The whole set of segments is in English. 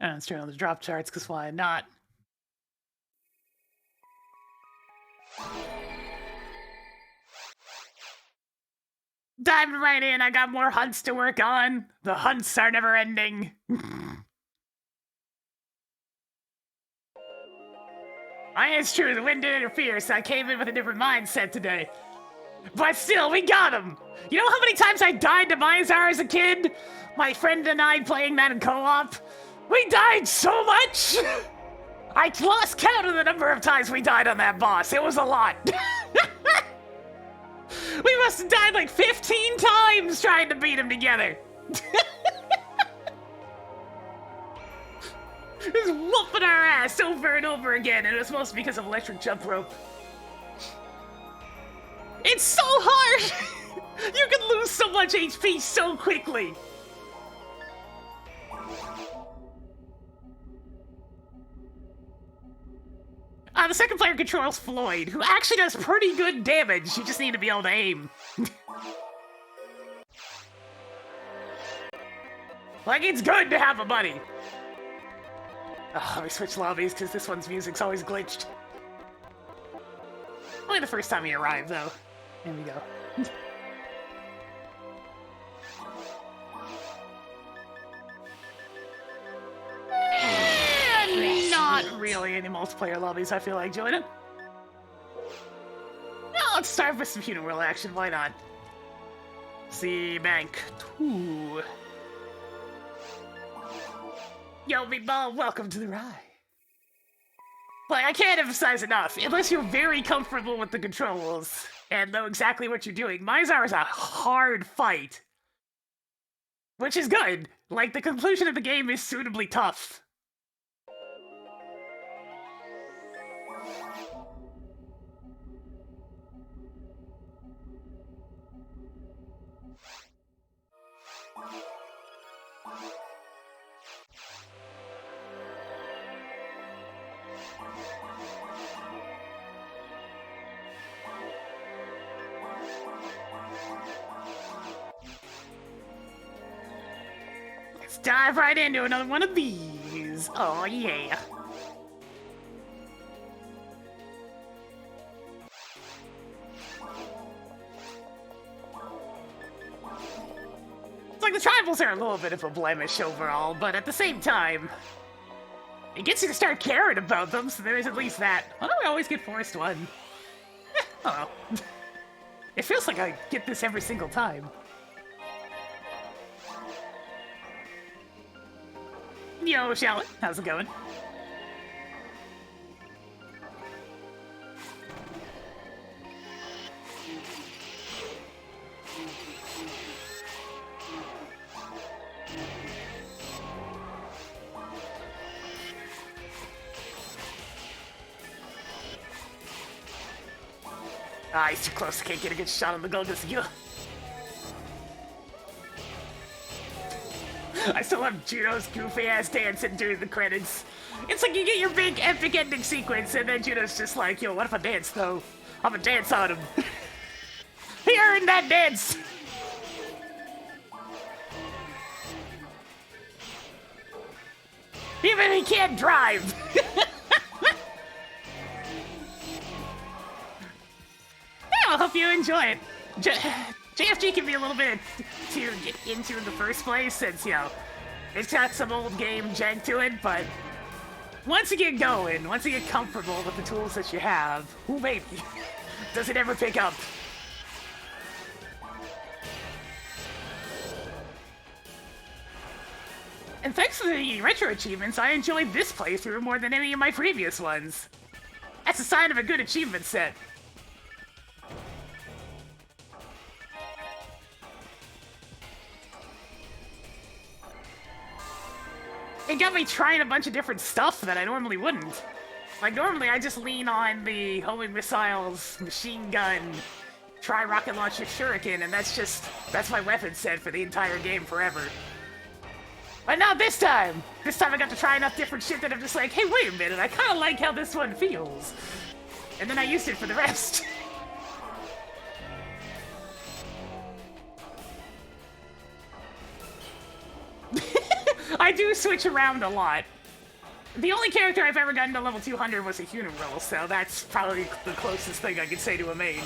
Let's turn on the drop charts, because why not? Diving right in, I got more hunts to work on. The hunts are never ending. It's true, the wind did interfere, so I came in with a different mindset today. But still, we got him! You know how many times I died to Mizar as a kid? My friend and I playing that in co-op? We died so much! I lost count of the number of times we died on that boss. It was a lot. We must have died like 15 times trying to beat him together. Just whooping our ass over and over again, and it was mostly because of electric jump rope. It's so hard! You can lose so much HP so quickly. The second player controls Floyd, who actually does pretty good damage. You just need to be able to aim. Like, it's good to have a buddy. Oh, let me switch lobbies, because this one's music's always glitched. Only the first time he arrived, though. There we go. Not really any multiplayer lobbies I feel like joining. No, let's start with some Funeral action, why not? See Bank 2. Yo, meatball, welcome to the ride. Like, I can't emphasize enough, unless you're very comfortable with the controls and know exactly what you're doing, Mizar is a hard fight. Which is good. Like, the conclusion of the game is suitably tough. Let's dive right into another one of these. Oh, yeah. It's like the tribals are a little bit of a blemish overall, but at the same time, it gets you to start caring about them, so there is at least that. Why don't we always get Forest 1? Oh well. It feels like I get this every single time. Yo, Shallot, how's it going? Ah, he's too close. I can't get a good shot on the Gulgus. I still have Juno's goofy-ass dancing during the credits. It's like you get your big epic ending sequence, and then Juno's just like, yo, what if I dance, though? I'm gonna dance on him. He earned that dance! Even he can't drive! I hope you enjoy it. JFG can be a little bit to get into in the first place, since, you know, it's got some old game jank to it, but once you get going, once you get comfortable with the tools that you have, who maybe, does it ever pick up? And thanks to the retro achievements, I enjoyed this playthrough more than any of my previous ones. That's a sign of a good achievement set. It got me trying a bunch of different stuff that I normally wouldn't. Like, normally I just lean on the homing missiles, machine gun, try rocket launcher shuriken, and that's my weapon set for the entire game forever. But not this time! This time I got to try enough different shit that I'm just like, hey, wait a minute, I kinda like how this one feels. And then I used it for the rest. I do switch around a lot. The only character I've ever gotten to level 200 was a FOmarl, so that's probably the closest thing I could say to a main.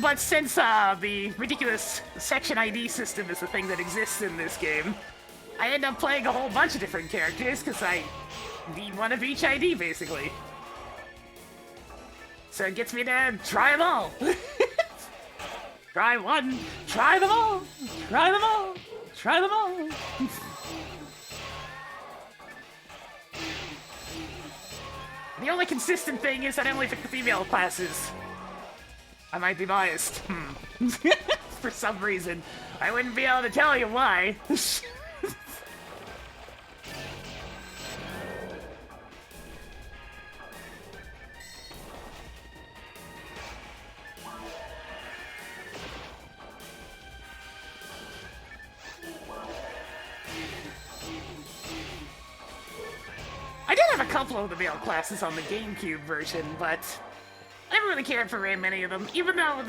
But since the ridiculous section ID system is the thing that exists in this game, I end up playing a whole bunch of different characters because I need one of each ID, basically. So it gets me to try them all. Try one, try them all, try them all, try them all. The only consistent thing is that I only pick the female classes. I might be biased. For some reason. I wouldn't be able to tell you why. I did have a couple of the male classes on the GameCube version, but I never really cared for very many of them, even though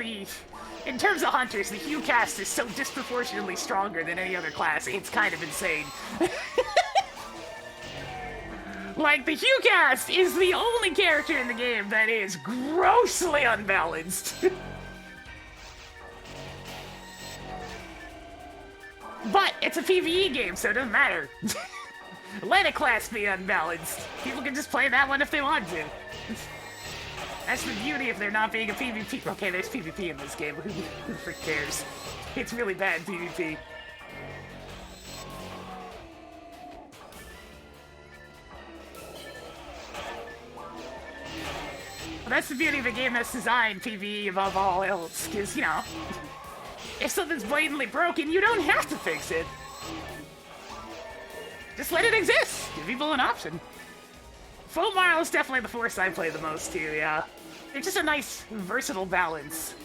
in terms of hunters, the Hue cast is so disproportionately stronger than any other class, it's kind of insane. Like, the Hue cast is the only character in the game that is grossly unbalanced. But it's a PvE game, so it doesn't matter. Let a class be unbalanced. People can just play that one if they want to. That's the beauty of there not being a PvP. Okay, there's PvP in this game, but who frick cares? It's really bad PvP. Well, that's the beauty of a game that's designed PvE above all else, because, you know, if something's blatantly broken, you don't have to fix it. Just let it exist. Give people an option. FOmarl is definitely the force I play the most too, yeah. It's just a nice, versatile balance.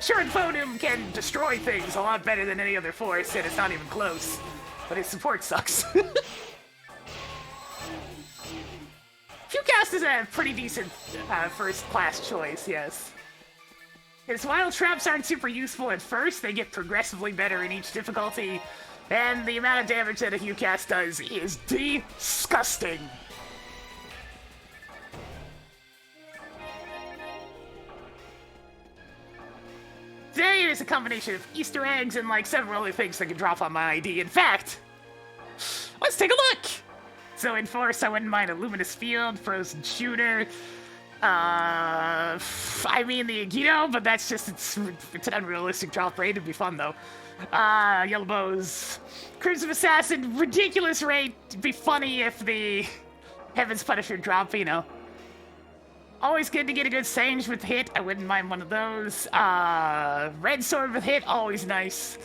Sure, Phonum can destroy things a lot better than any other force, and it's not even close. But its support sucks. Qcast is a pretty decent first-class choice, yes. Because while traps aren't super useful at first, they get progressively better in each difficulty, and the amount of damage that a Qcast does is disgusting. Today it is a combination of Easter eggs and like several other things that can drop on my ID. In fact, let's take a look! So in Force, I wouldn't mind a Luminous Field, Frozen Shooter, I mean the Agito, but that's just, it's an unrealistic drop rate. It'd be fun though. Yellow Bows, Crimson Assassin, ridiculous rate. It'd be funny if the Heaven's Punisher drop, you know. Always good to get a good Sange with hit. I wouldn't mind one of those. Red Sword with hit, always nice.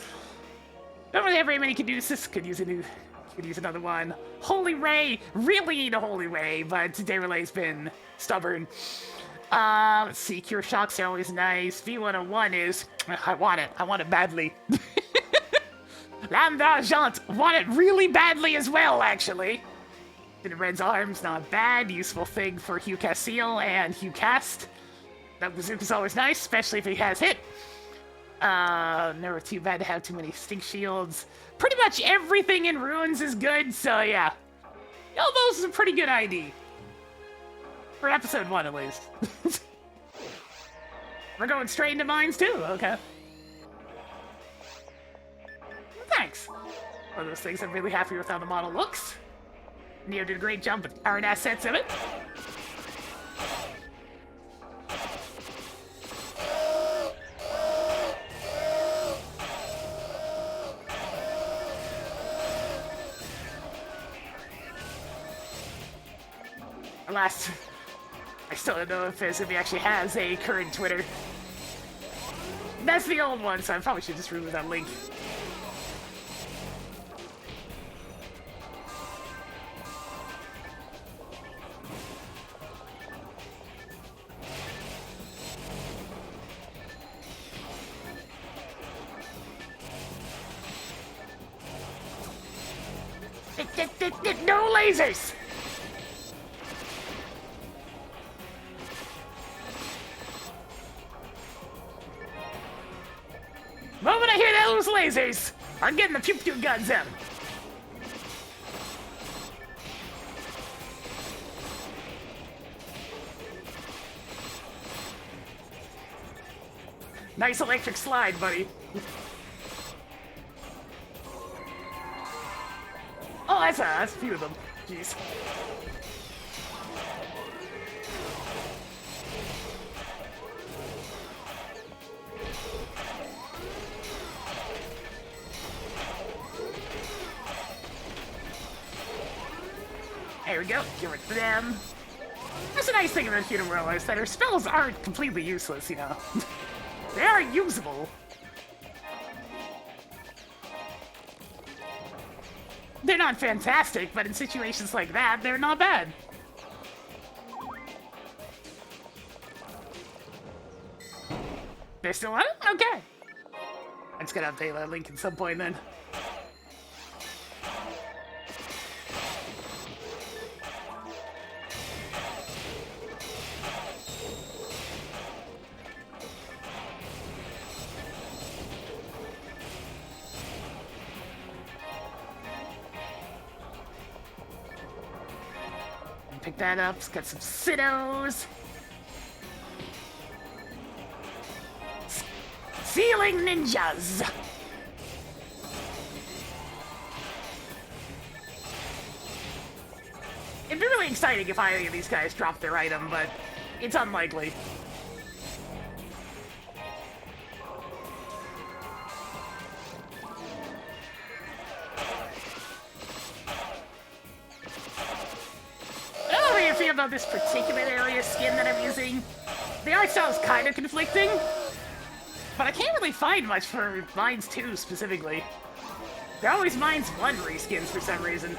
Don't really have very many Caduceus. Could use another one. Holy Ray, really need a Holy Ray, but Dayrelay's been stubborn. Let's see, Cure Shocks are always nice. V101 is, I want it badly. Lame d'Argent, want it really badly as well, actually. Red's Arms, not bad. Useful thing for Hugh Castile and Hugh Cast. That bazooka's always nice, especially if he has hit. Never too bad to have too many stink shields. Pretty much everything in Ruins is good, so yeah. Elbows is a pretty good ID. For episode 1, at least. We're going straight into mines, too, okay. Thanks. One of those things I'm really happy with how the model looks. Neo did a great job with art assets of it. Alas, I still don't know if he actually has a current Twitter. That's the old one, so I probably should just remove that link. No lasers! Moment I hear that those lasers! I'm getting the pew-pew guns in. Nice electric slide, buddy. Oh, that's a few of them. Jeez. There we go. Get rid of them. That's a nice thing about FOmarl is that her spells aren't completely useless, you know. They are usable. They're not fantastic, but in situations like that, they're not bad. They're still on it? Okay. I'm just gonna update that link at some point then. Pick that up. It's got some Siddos. Ceiling ninjas. It'd be really exciting if either of these guys dropped their item, but it's unlikely. About this particular area skin that I'm using. The art style is kind of conflicting, but I can't really find much for Mines 2 specifically. They're always Mines 1 reskins for some reason.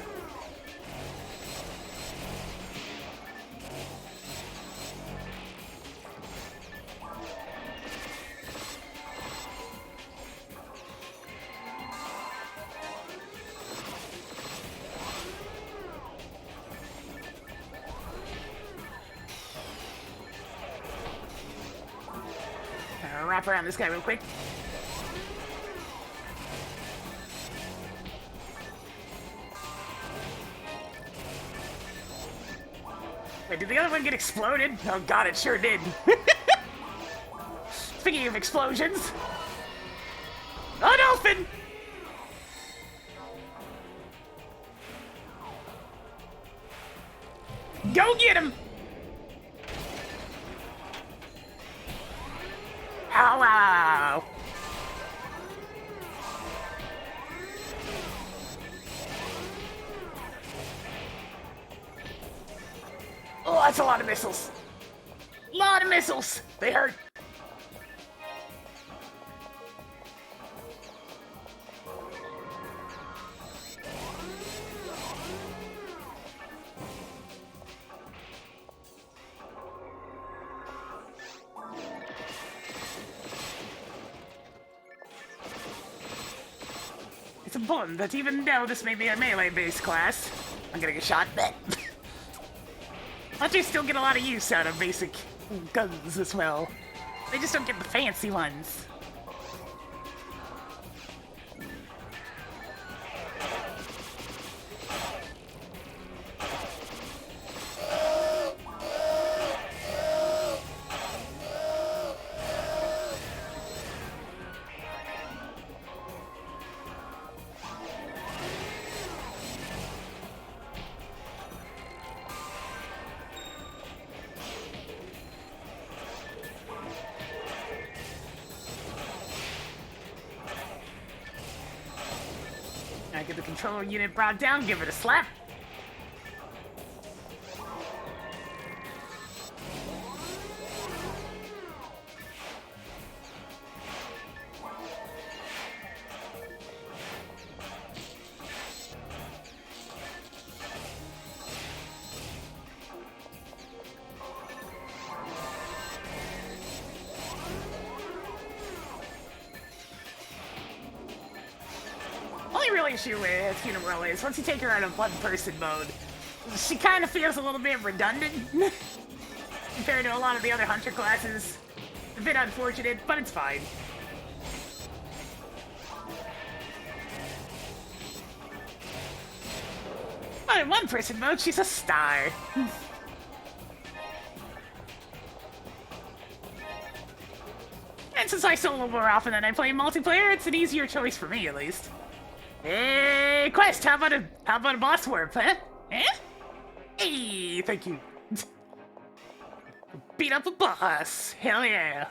Wrap around this guy real quick. Wait, did the other one get exploded? Oh god, it sure did. Speaking of explosions. An elfin! Go get him! Ow, ow. Oh, that's a lot of missiles. Lot of missiles. They hurt. It's a bum that even though this may be a melee-based class, I'm gonna get shot. But you still get a lot of use out of basic guns as well. They just don't get the fancy ones. Get the controller unit brought down, give it a slap. Issue with FOmarl is once you take her out of one-person mode, she kind of feels a little bit redundant compared to a lot of the other hunter classes. A bit unfortunate, but it's fine. in one-person mode, she's a star. And since I solo more often than I play multiplayer, it's an easier choice for me, at least. Hey, Quest, how about a boss warp, huh? Eh? Hey, thank you. Beat up a boss. Hell yeah.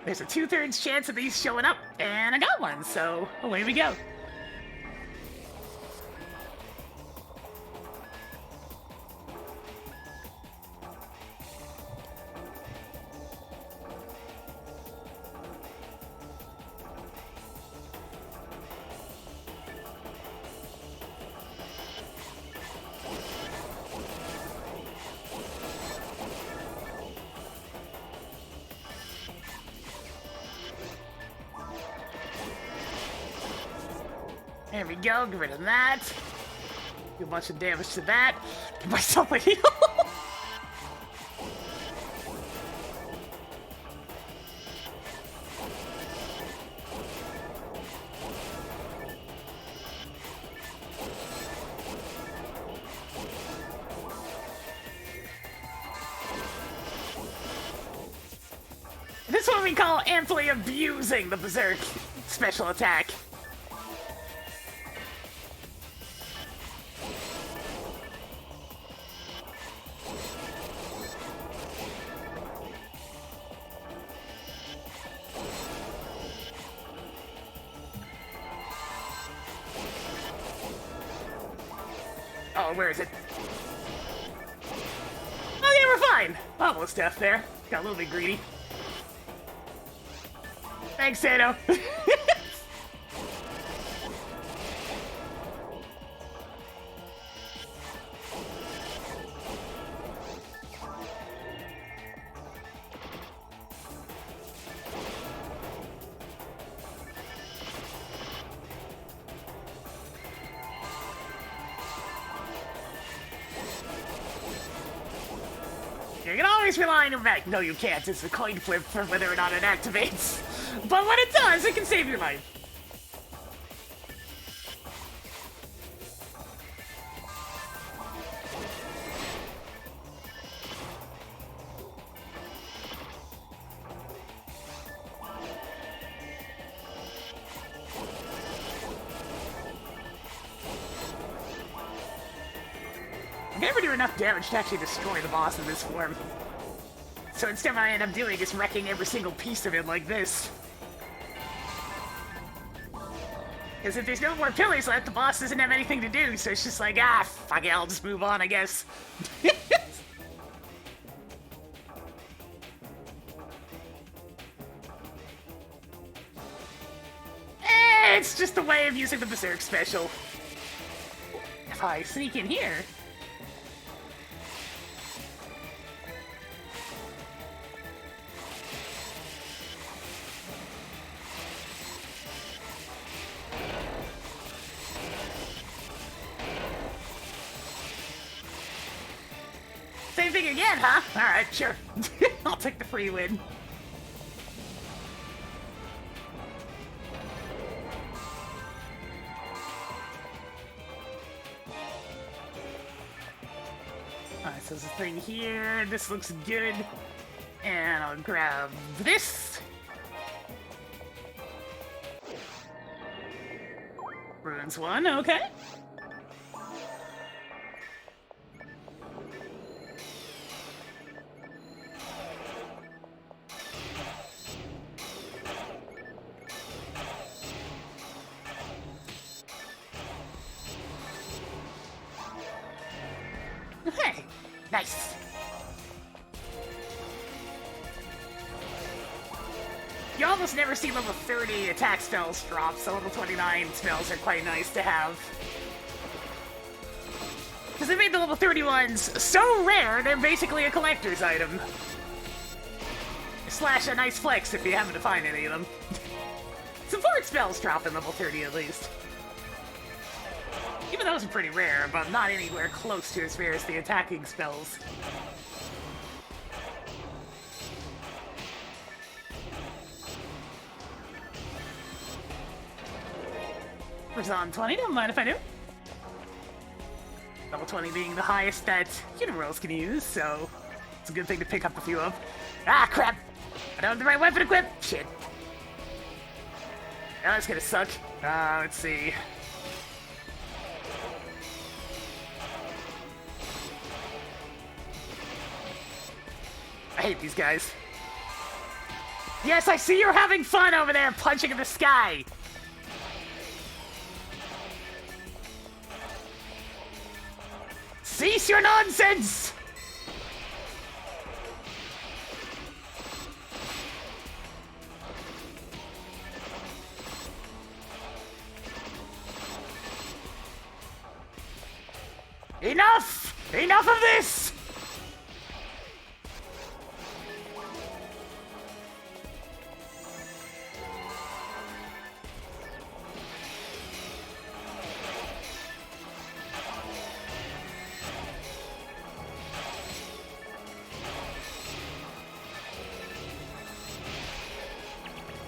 There's a 2/3 chance of these showing up, and I got one, so away we go. There we go, get rid of that. Do a bunch of damage to that. Give myself a heal. This is what we call amply abusing the Berserk special attack. Oh, where is it? Oh yeah, we're fine. Almost death there. Got a little bit greedy. Thanks, Sato. You can always rely on your back. No, you can't. It's a coin flip for whether or not it activates. But when it does, it can save your life. I can never do enough damage to actually destroy the boss in this form. So instead what I end up doing is wrecking every single piece of it like this. Because if there's no more pillars left, the boss doesn't have anything to do, so it's just like, ah, fuck it, I'll just move on, I guess. It's just a way of using the Berserk special. If I sneak in here... Same thing again, huh? Alright, sure. I'll take the free win. Alright, so there's a thing here. This looks good. And I'll grab this. Ruins one, okay. Hey, nice. You almost never see level 30 attack spells drop, so level 29 spells are quite nice to have. Because they made the level 30 ones so rare, they're basically a collector's item. Slash a nice flex if you happen to find any of them. Support spells drop in level 30 at least. Even those are pretty rare, but not anywhere close to as rare as the attacking spells. Razan 20, don't mind if I do. Level 20 being the highest that Univerals can use, so it's a good thing to pick up a few of. Ah, crap! I don't have the right weapon equipped! Shit. Oh, that's gonna suck. Let's see. I hate these guys. Yes, I see you're having fun over there punching in the sky! Cease your nonsense! Enough! Enough of this!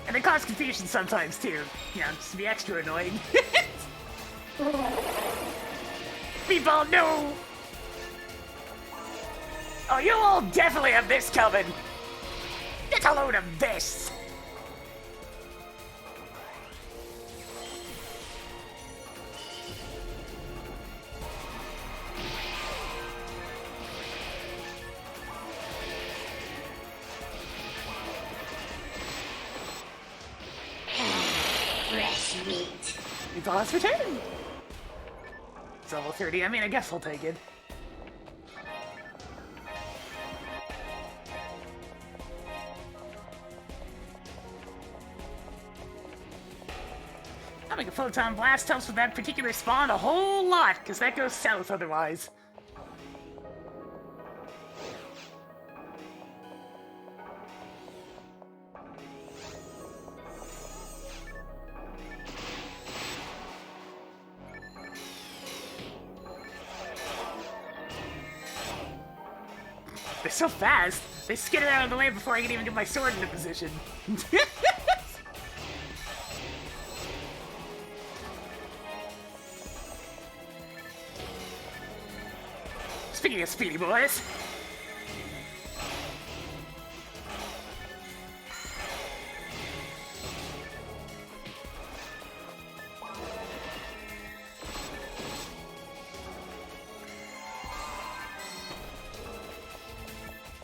And they cause confusion sometimes, too. You know, just to be extra annoying. People, no! Oh, you all definitely have this coming! Get a load of this! Fresh meat. You thought us return? It's level 30, I mean, I guess I'll take it. Having a photon blast helps with that particular spawn a whole lot, because that goes south otherwise. They're so fast, they skitter out of the way before I can even get my sword into position. Speaking of speedy boys.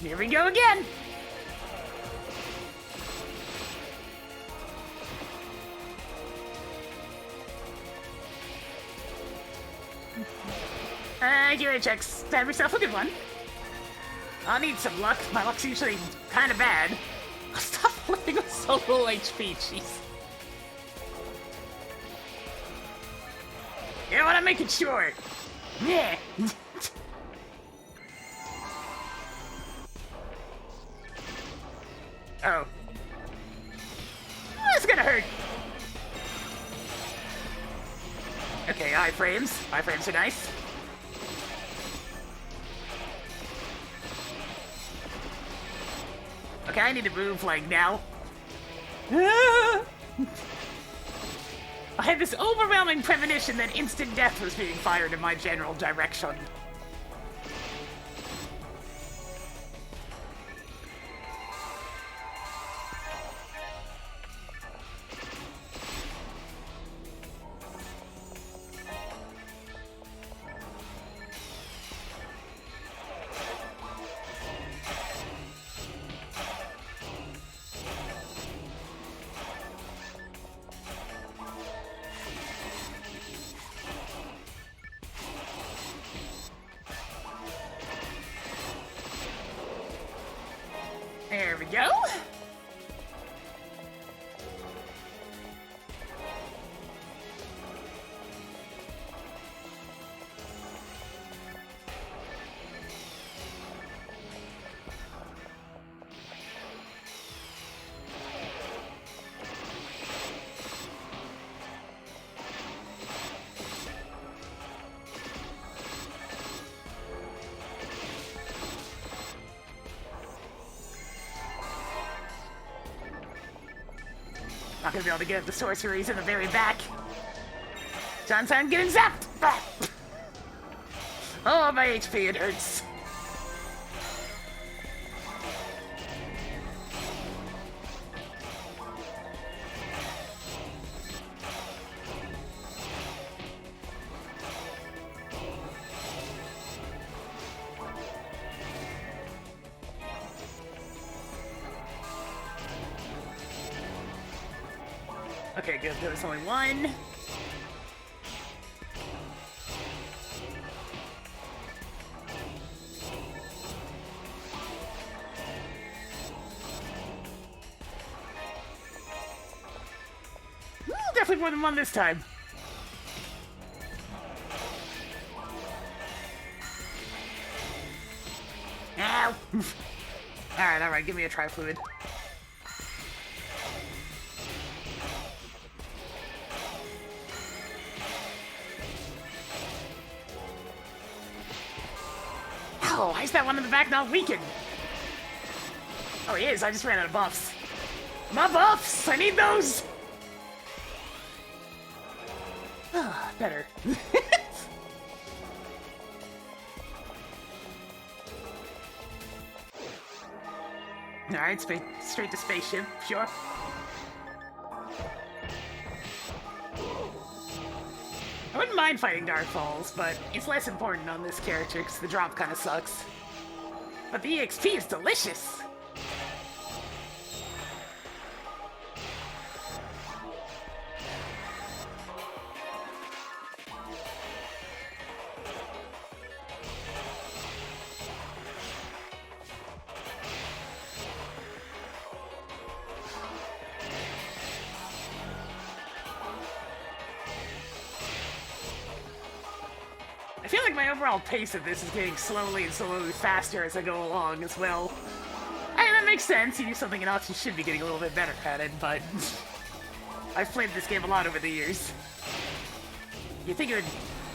Here we go again! Gear checks. Have yourself a good one. I'll need some luck. My luck's usually kind of bad. Stop living with so low HP, jeez. You know what? I'm making sure. Yeah. Oh. That's gonna hurt. Okay, iframes. Iframes are nice. Okay, I need to move, like, now. I had this overwhelming premonition that instant death was being fired in my general direction. There we go. Not gonna be able to get the sorceries in the very back. Johnson getting zapped! Ah. Oh, my HP, it hurts. Okay, good. There was only one. Definitely more than one this time. Ow! Alright, give me a tri-fluid. Oh, why is that one in the back not weakened? Oh, he is. I just ran out of buffs. My buffs! I need those! Better. Alright, straight to spaceship, sure. I wouldn't mind fighting Dark Falls, but it's less important on this character because the drop kind of sucks. But the EXP is delicious! I feel like my overall pace of this is getting slowly and slowly faster as I go along as well. And that makes sense. You do something else, you should be getting a little bit better at it, but I've played this game a lot over the years. You think it would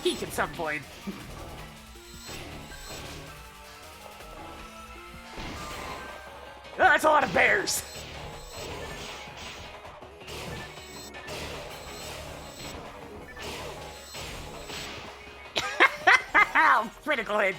peak at some point. Oh, that's a lot of bears! Ow! Critical hit!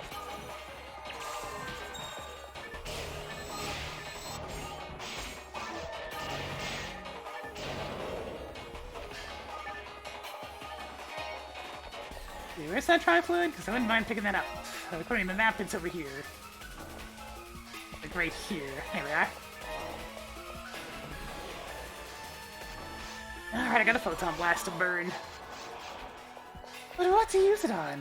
Where's that tri-fluid? Because I wouldn't mind picking that up. According to the map, it's over here. Like right here. There we are. Alright, I got a Photon Blast to burn. But what to use it on?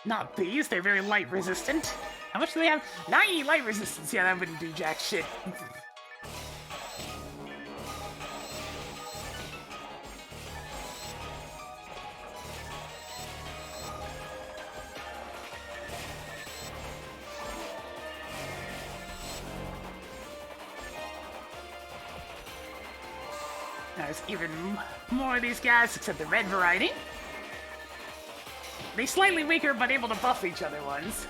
Not these, they're very light resistant. How much do they have? 90 light resistance! Yeah, that wouldn't do jack shit. There's even more of these guys, except the red variety. They're slightly weaker, but able to buff each other ones.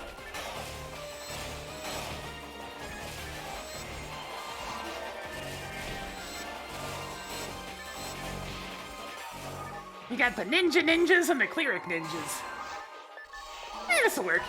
You got the ninjas and the cleric ninjas. This'll work.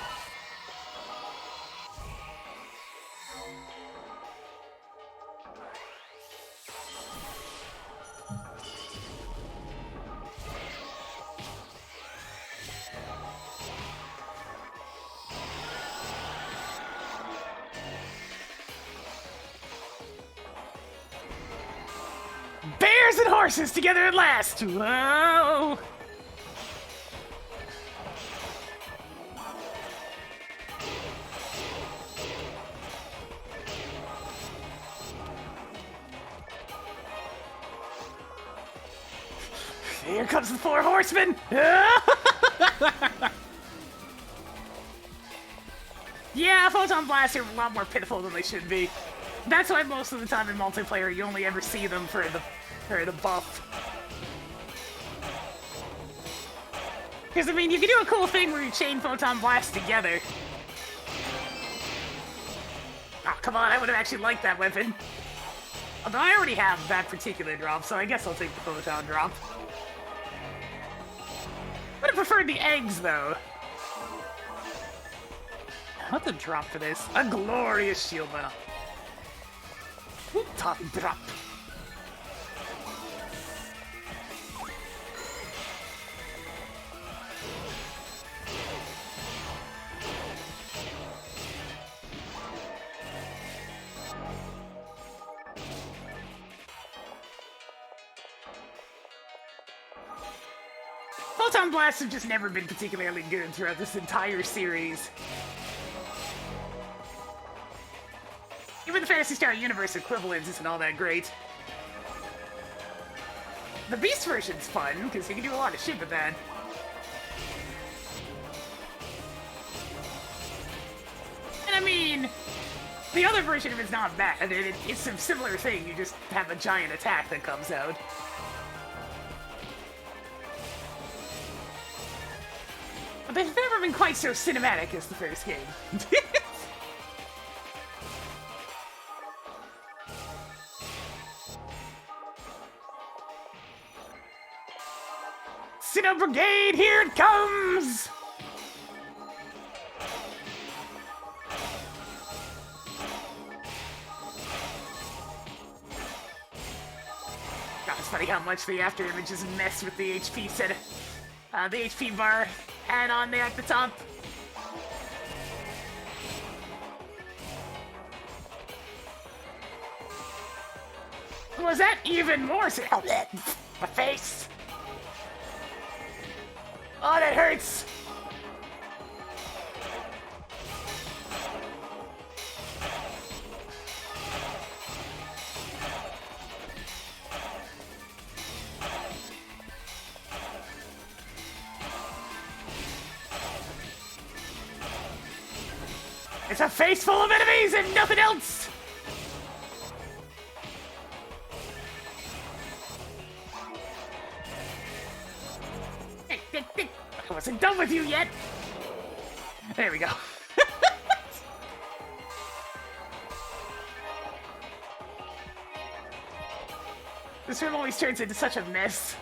Bears and horses together at last! Whoa! Here comes the 4 horsemen! Yeah, Photon Blasts are a lot more pitiful than they should be. That's why most of the time in multiplayer you only ever see them for the buff. Because, I mean, you can do a cool thing where you chain Photon Blast together. Oh, come on, I would have actually liked that weapon. Although I already have that particular drop, so I guess I'll take the photon drop. Would have preferred the eggs, though. What's the drop for this? A glorious shield medal. Top drop. Photon blasts have just never been particularly good throughout this entire series. Even the Phantasy Star Universe equivalent isn't all that great. The Beast version's fun, because you can do a lot of shit with that. And I mean, the other version of it's not bad. It's a similar thing, you just have a giant attack that comes out. But they've never been quite so cinematic as the first game. Sinnoh Brigade, here it comes! God, it's funny how much the after images mess with the HP set, the HP bar add on there at the top. Was that even more? Oh, my face! Oh, that hurts! It's a face full of enemies and nothing else! I wasn't done with you yet! There we go. This room always turns into such a mess.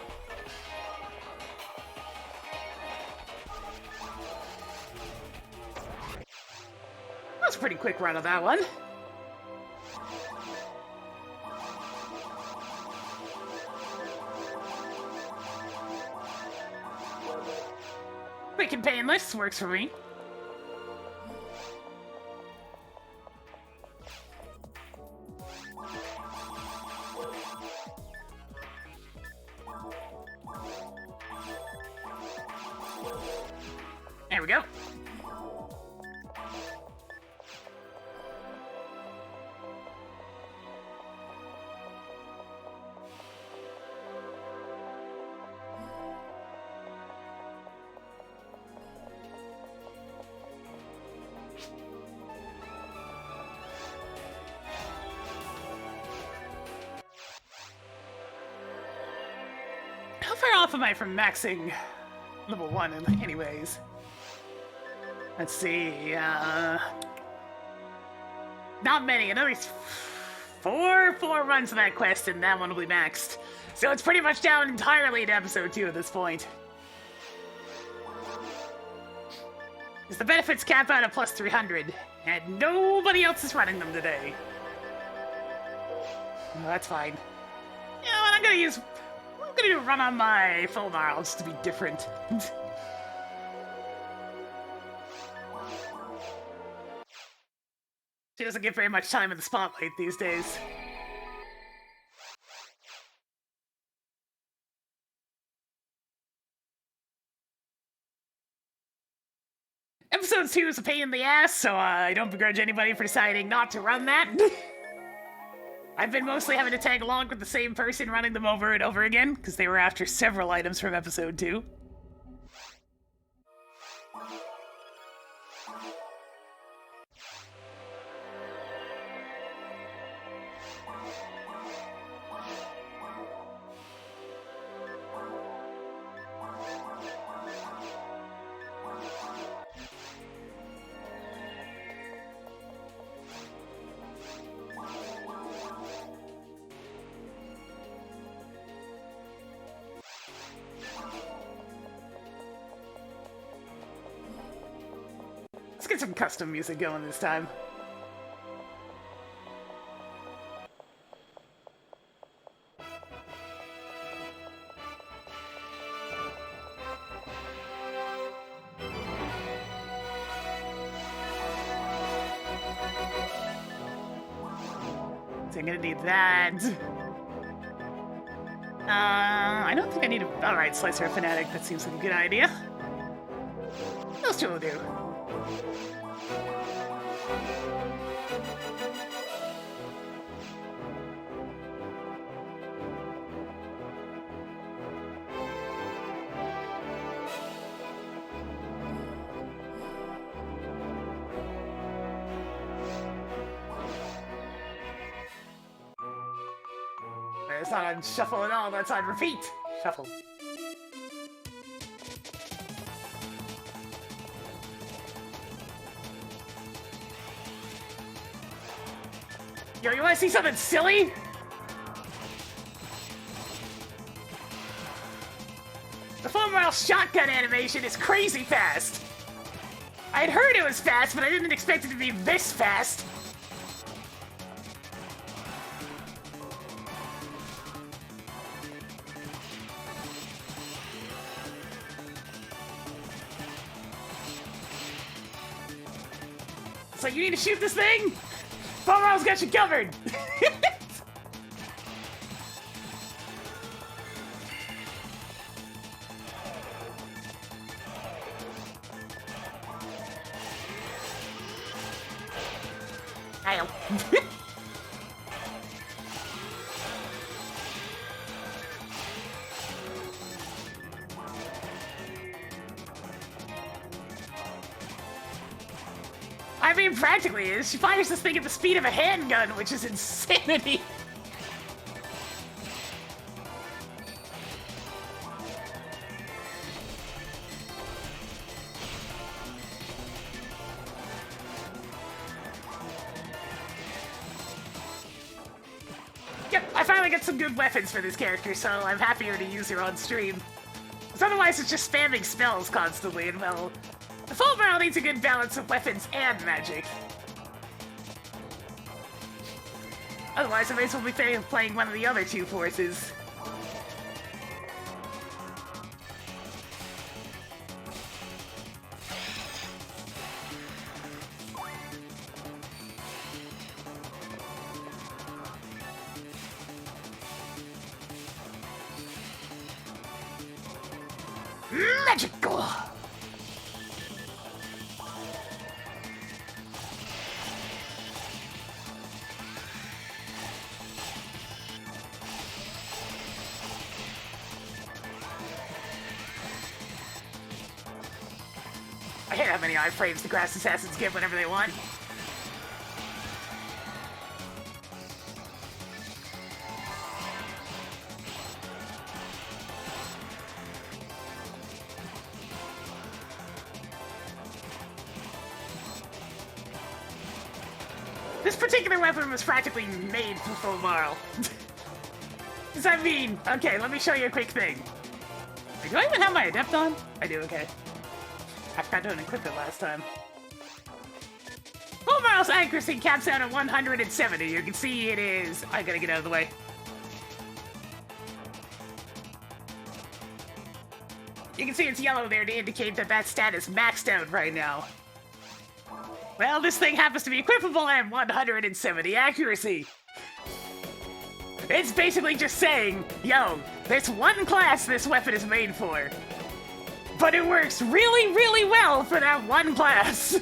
That was a pretty quick run of that one. Quick and painless works for me. There we go. How far off am I from maxing level 1 anyways? Let's see, not many, another four runs of that quest and that one will be maxed. So it's pretty much down entirely to episode 2 at this point. Because the benefits cap out at plus 300, and nobody else is running them today. No, that's fine. You know what, I'm gonna do a run on my FOmarl just to be different. She doesn't get very much time in the spotlight these days. Episode 2 is a pain in the ass, so I don't begrudge anybody for deciding not to run that. I've been mostly having to tag along with the same person running them over and over again, because they were after several items from episode 2. get some custom music going this time. So I'm gonna need that. I don't think I need a... Alright, Slicer Fanatic, that seems like a good idea. Those two will do. It's not on shuffle at all, that's on repeat. Shuffle. Yo, you wanna see something silly? The FOmarl shotgun animation is crazy fast. I'd heard it was fast, but I didn't expect it to be this fast. So you need to shoot this thing? FOmarl's got you covered! Ow. I mean, practically, she fires this thing at the speed of a handgun, which is insanity. Yep, I finally got some good weapons for this character, so I'm happier to use her on stream. Because otherwise it's just spamming spells constantly, and well... The FOmarl needs a good balance of weapons and magic. Otherwise, I may as well be playing one of the other two forces. Magical! I hate how many iframes the grass assassins get whenever they want. This particular weapon was practically made for FOmarl. Does that mean? Okay, let me show you a quick thing. Wait, do I even have my adept on? I do, okay. I forgot to equip it last time. FOmarl's accuracy caps out at 170. You can see it is... I gotta get out of the way. You can see it's yellow there to indicate that that stat is maxed out right now. Well, this thing happens to be equipable at 170 accuracy. It's basically just saying, yo, there's one class this weapon is made for. But it works really, really well for that one class.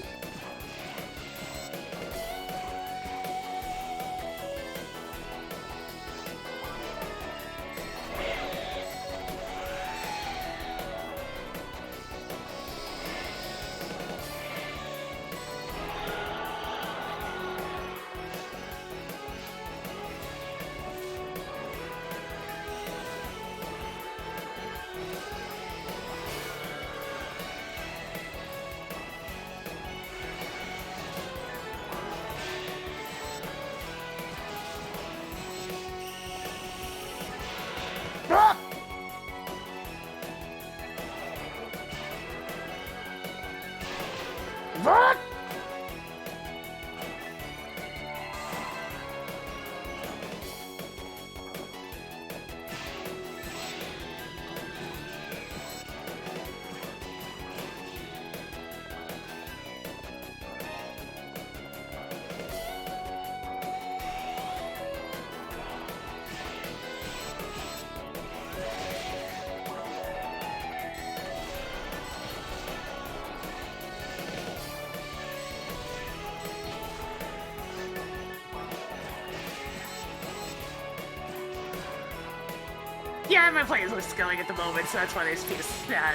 Yeah, my playlist is going at the moment, so that's why there's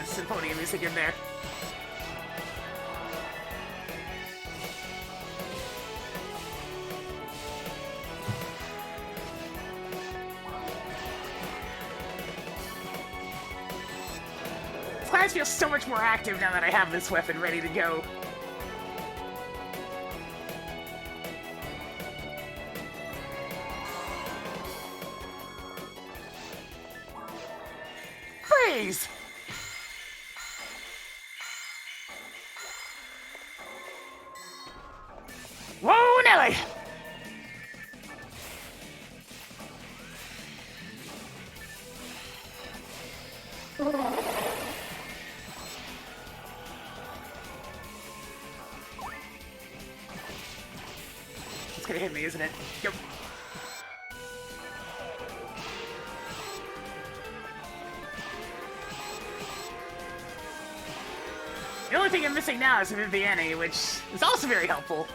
symphonic music in there. This class feels so much more active now that I have this weapon ready to go. Freeze! Whoa, Nelly! It's gonna hit me, isn't it? Yep. The only thing I'm missing now is Viviani, which is also very helpful.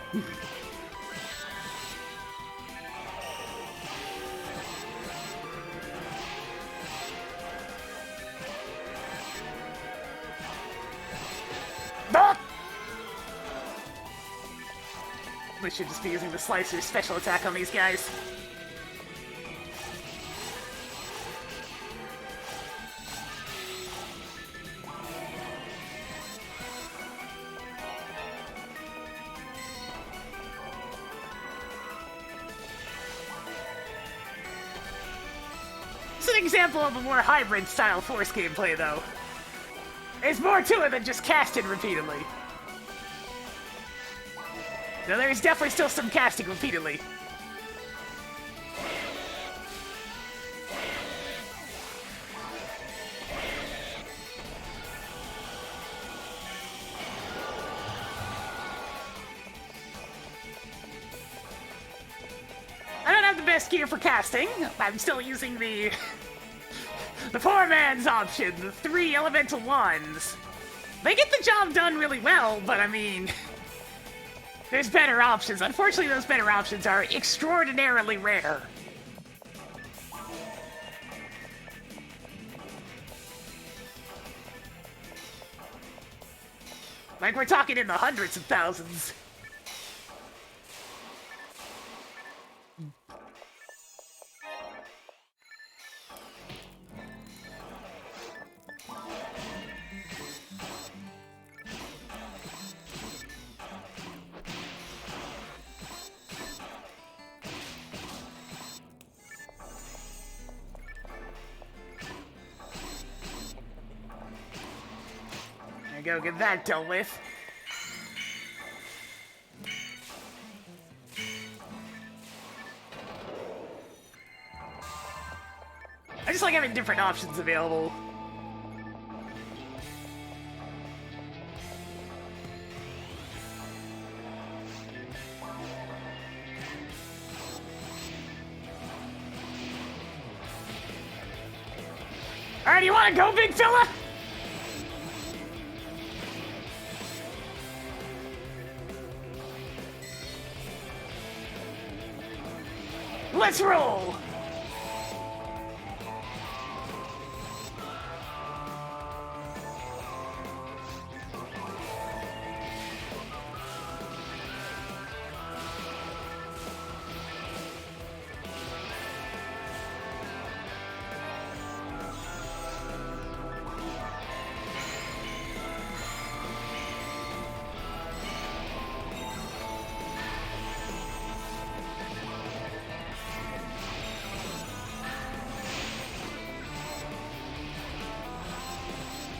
We should just be using the Slicer's special attack on these guys. It's an example of a more hybrid style Force gameplay, though. There's more to it than just casting repeatedly. Now, there's definitely still some casting repeatedly. I don't have the best gear for casting. I'm still using the poor man's option, the 3 elemental wands. They get the job done really well, but I mean, there's better options. Unfortunately, those better options are extraordinarily rare. Like, we're talking in the hundreds of thousands. Go get that dealt with. I just like having different options available. Alright, you wanna go, big fella? Let's roll!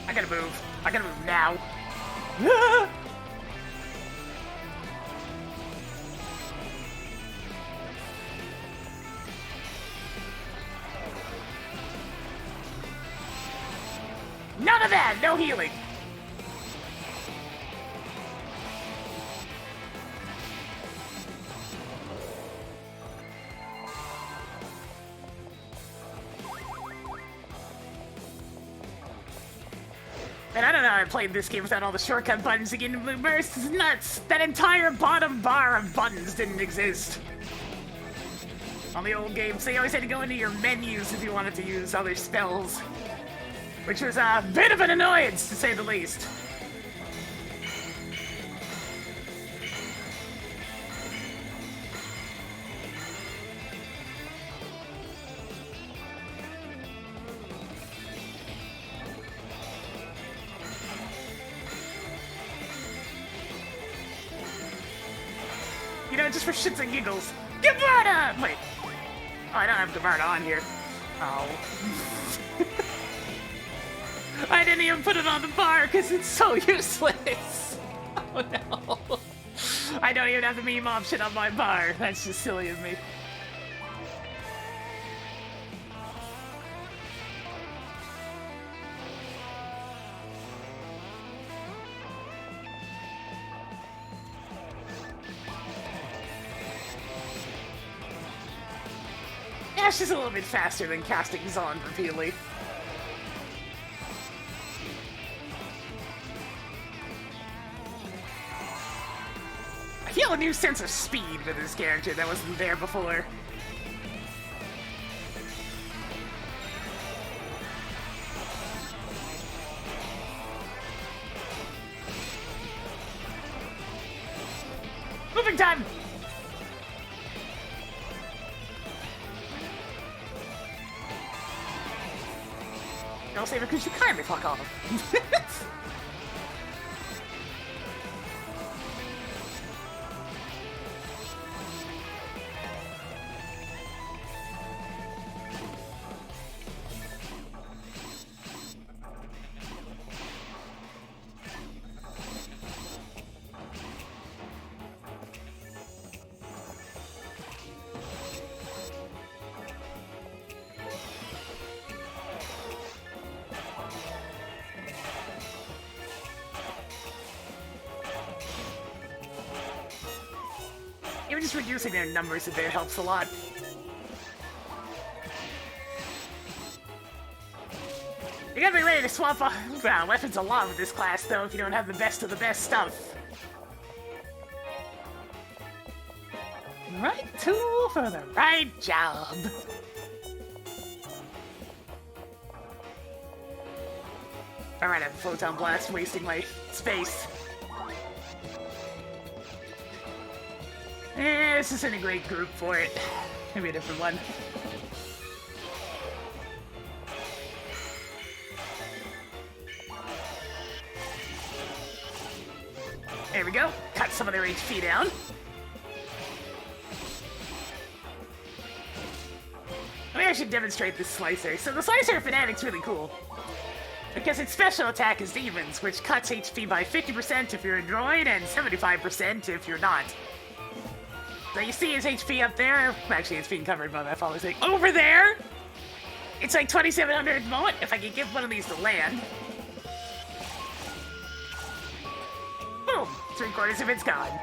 I gotta move. I gotta move now. None of that! No healing! Man, I don't know how I played this game without all the shortcut buttons again in Blue Burst. It's nuts! That entire bottom bar of buttons didn't exist. On the old game, so you always had to go into your menus if you wanted to use other spells. Which was a bit of an annoyance, to say the least. You know, just for shits and giggles. Gavarda! Wait. Oh, I don't have Gavarda on here. Oh. I didn't even put it on the bar because it's so useless. Oh no. I don't even have the meme option on my bar. That's just silly of me. Ash is a little bit faster than casting Zond repeatedly. I feel a new sense of speed with this character that wasn't there before. Moving time! I'll save it because you kindly fuck off. Even just reducing their numbers a bit helps a lot. You gotta be ready to swap weapons a lot with this class, though, if you don't have the best of the best stuff. Right tool for the right job. Alright, I have a Photon Blast, wasting my space. This isn't a great group for it. Maybe a different one. There we go. Cut some of their HP down. Let me actually demonstrate this slicer. So the slicer fanatic's really cool. Because its special attack is demons, which cuts HP by 50% if you're a droid and 75% if you're not. So you see his HP up there? Actually, it's being covered by that follow thing. Over there! It's like 2,700 at the moment. If I could get one of these to land. Boom! 3/4 of it's gone.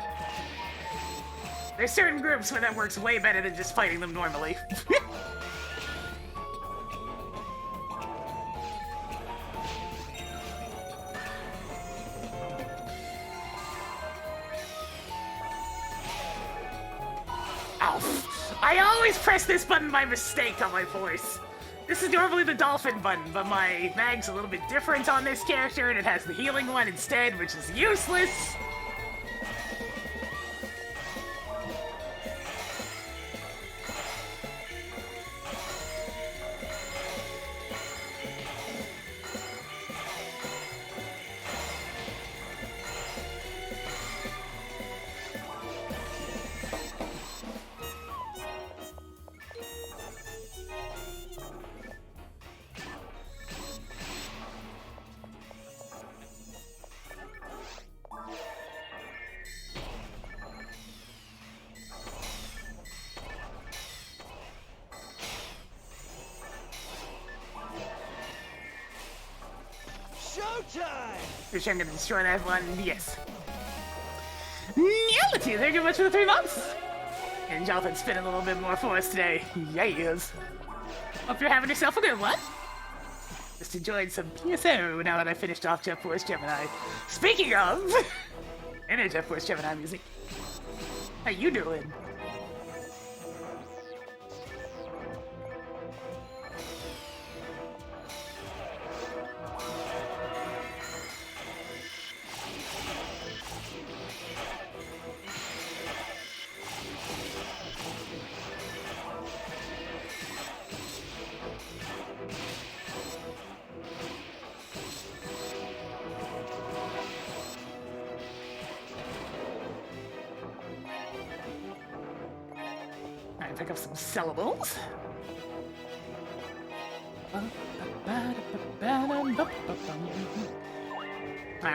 There's certain groups where that works way better than just fighting them normally. I always press this button by mistake on my voice. This is normally the dolphin button, but my mag's a little bit different on this character, and it has the healing one instead, which is useless. You're sure I'm gonna destroy that one? Yes. Reality, thank you much for the 3 months! And Jonathan's spinning a little bit more for us today. Yes. Hope you're having yourself a good one. Just enjoyed some PSO now that I finished off Jet Force Gemini. Speaking of, and Jet Force Gemini music. How you doing? pick up some syllables. Alright,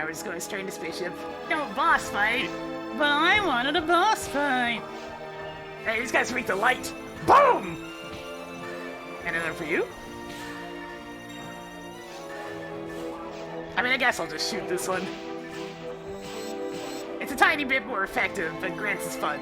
we're just going straight into spaceship. No boss fight! But I wanted a boss fight! Hey, these guys make the light! Boom! And another for you? I mean, I guess I'll just shoot this one. It's a tiny bit more effective, but Grants is fun.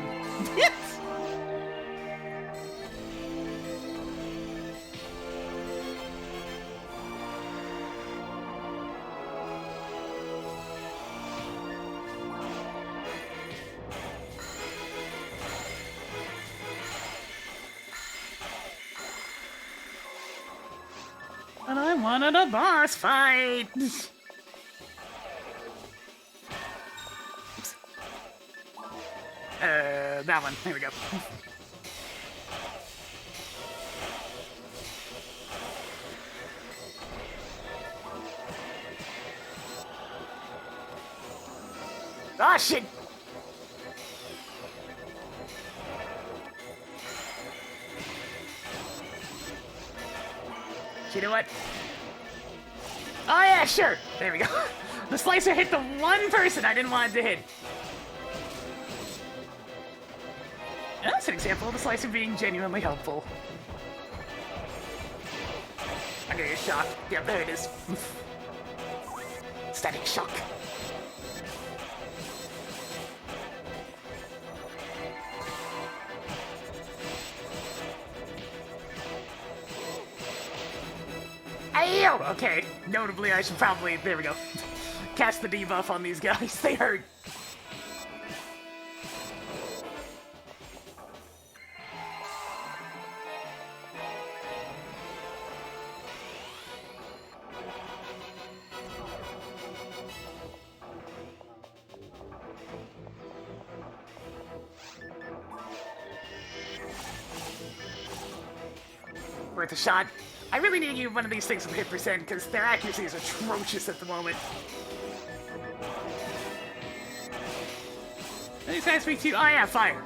And I wanted a boss fight! Oops. That one. There we go. Ah, shit! You know what? Oh yeah, sure! There we go. The slicer hit the one person I didn't want it to hit. And that's an example of the slicer being genuinely helpful. I get your shock. Yep, there it is. Static shock. Okay, notably I should probably, there we go, cast the debuff on these guys, they hurt. Worth a shot. I really need to give one of these things with hit percent, because their accuracy is atrocious at the moment. These guys speak to you. Oh yeah, fire.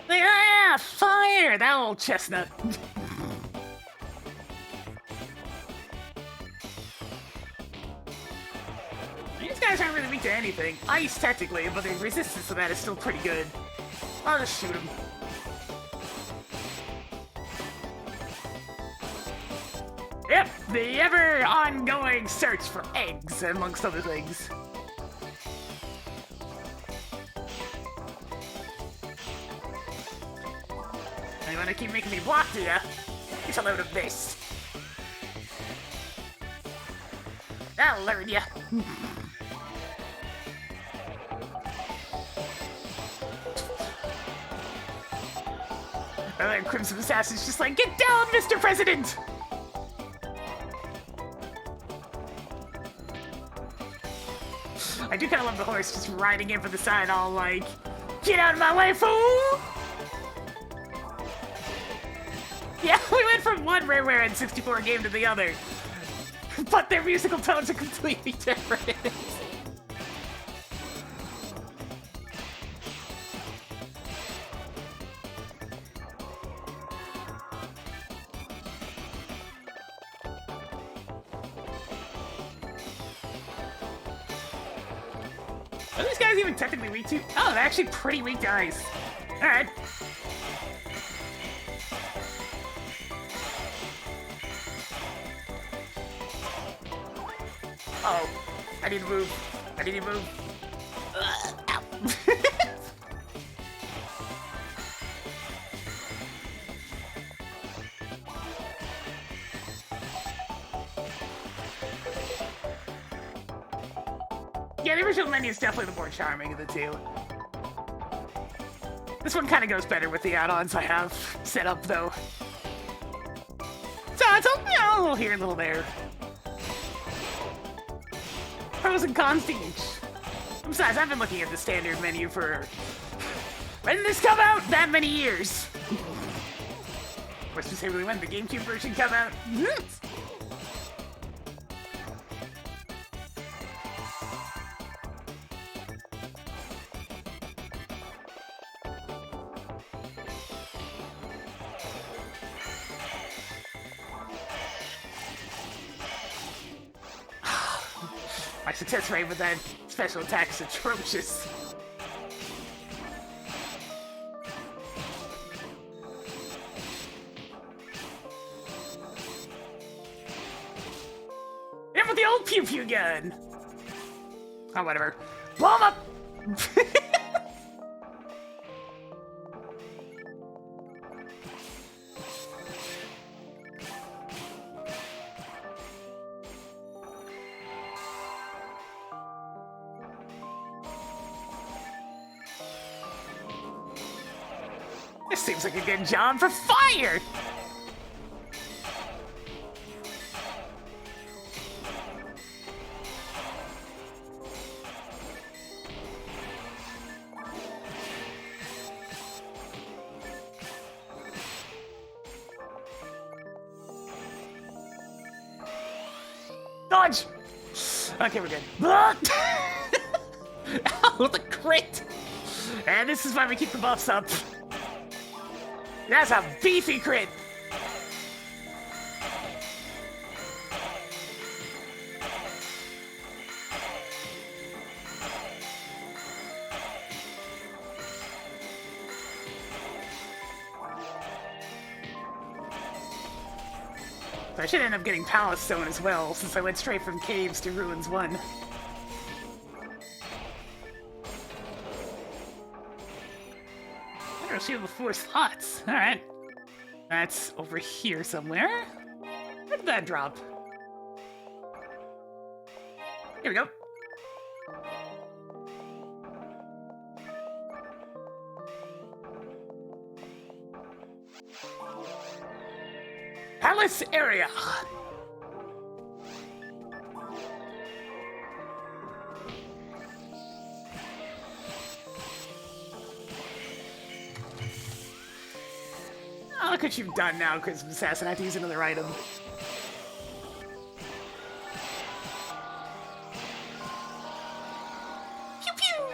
Yeah, fire! That old chestnut. These guys aren't really weak to anything. Ice, technically, but the resistance to that is still pretty good. I'll just shoot him. Yep, the ever-ongoing search for eggs, amongst other things. You wanna keep making me block, do ya? Get a load of this. That'll learn ya. And Crimson Assassin's just like, get down, Mr. President! I do kind of love the horse just riding in from the side all like, get out of my way, fool! Yeah, we went from one Rareware N64 game to the other. But their musical tones are completely different. Are these guys even technically weak to? Oh, they're actually pretty weak to ice. Alright. Oh, I need to move. I need to move. Ow. Yeah, the original menu is definitely the more charming of the two. This one kind of goes better with the add-ons I have set up, though. So it's a little here, a little there. Pros and cons to each. Besides, I've been looking at the standard menu for... when did this come out? That many years. Or specifically, when the GameCube version come out. My success rate with that special attack is atrocious. And with the old pew pew gun! Oh, whatever. Blow him up! This seems like a good job for fire! Dodge! Okay, we're good. Oh, the crit! And this is why we keep the buffs up. That's a beefy crit! So I should end up getting Palace Stone as well, since I went straight from Caves to Ruins 1. Shield with 4 slots. Alright. That's over here somewhere. Where did that drop? Here we go. Palace area. Oh, look what you've done now, Crimson Assassin. I have to use another item. Pew pew!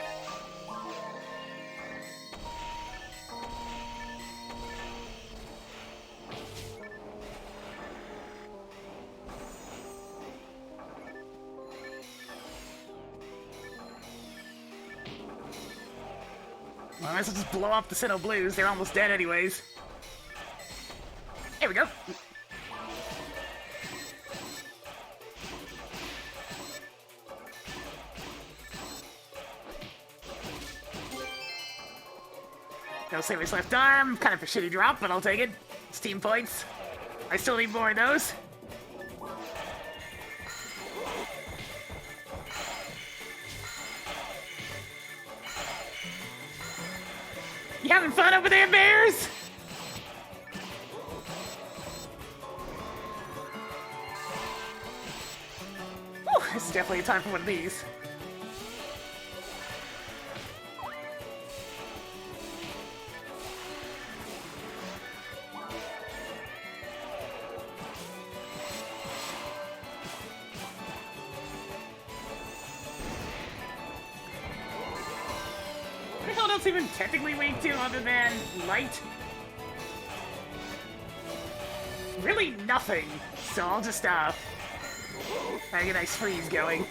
Well, I might as well just blow up the Sinnoh Blues. They're almost dead anyways. Here we go. No Saber's left arm. Kind of a shitty drop, but I'll take it. Steam points. I still need more of those. You having fun over there, bears? This is definitely a time for one of these. What the hell else even technically weak to other than light? Really nothing. So I'll just try to get a nice freeze going.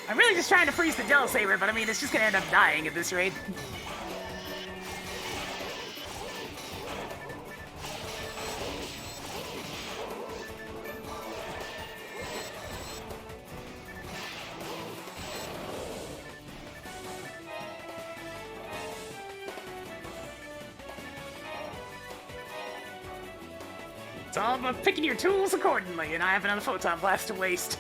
I'm really just trying to freeze the Gel Saber, but I mean, it's just gonna end up dying at this rate. It's all about picking your tools accordingly, and I have another Photon Blast to waste.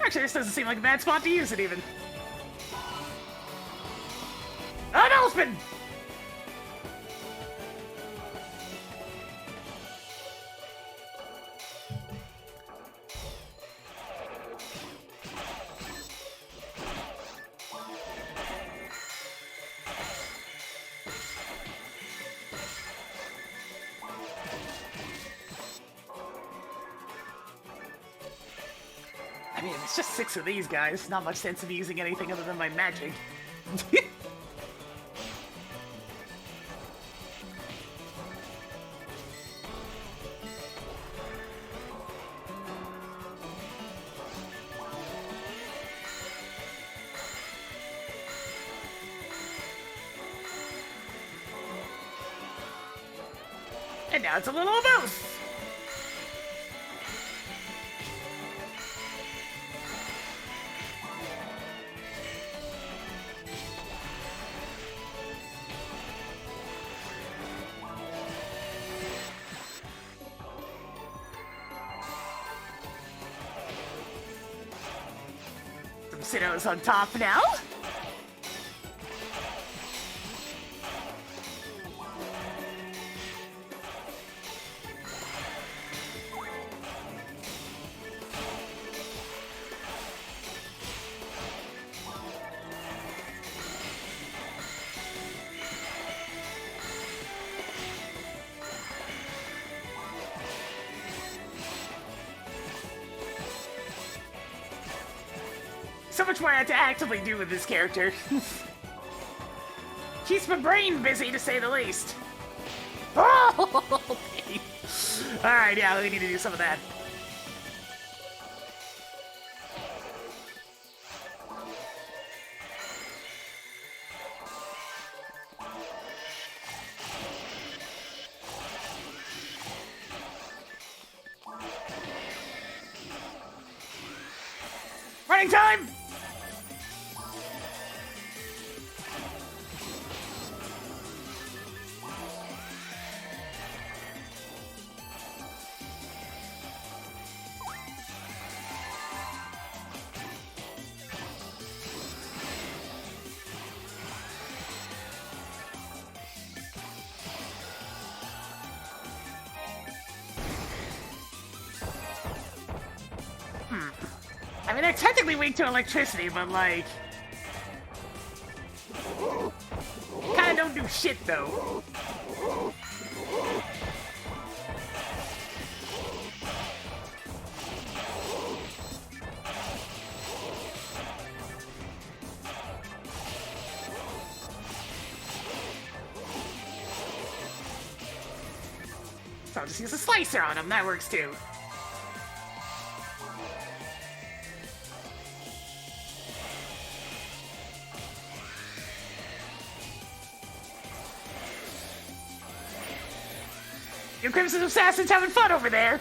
Actually, this doesn't seem like a bad spot to use it, even. An Elfin! It's just 6 of these guys. Not much sense of using anything other than my magic. And now it's a little of both! Some Sinnohs on top now. So much more I have to actively do with this character. Keeps my brain busy, to say the least. Oh, okay. Alright, yeah, we need to do some of that. Running time! I mean, they're technically weak to electricity, but like... kinda don't do shit, though. So I'll just use a slicer on them, that works too. Your Crimson Assassin's having fun over there!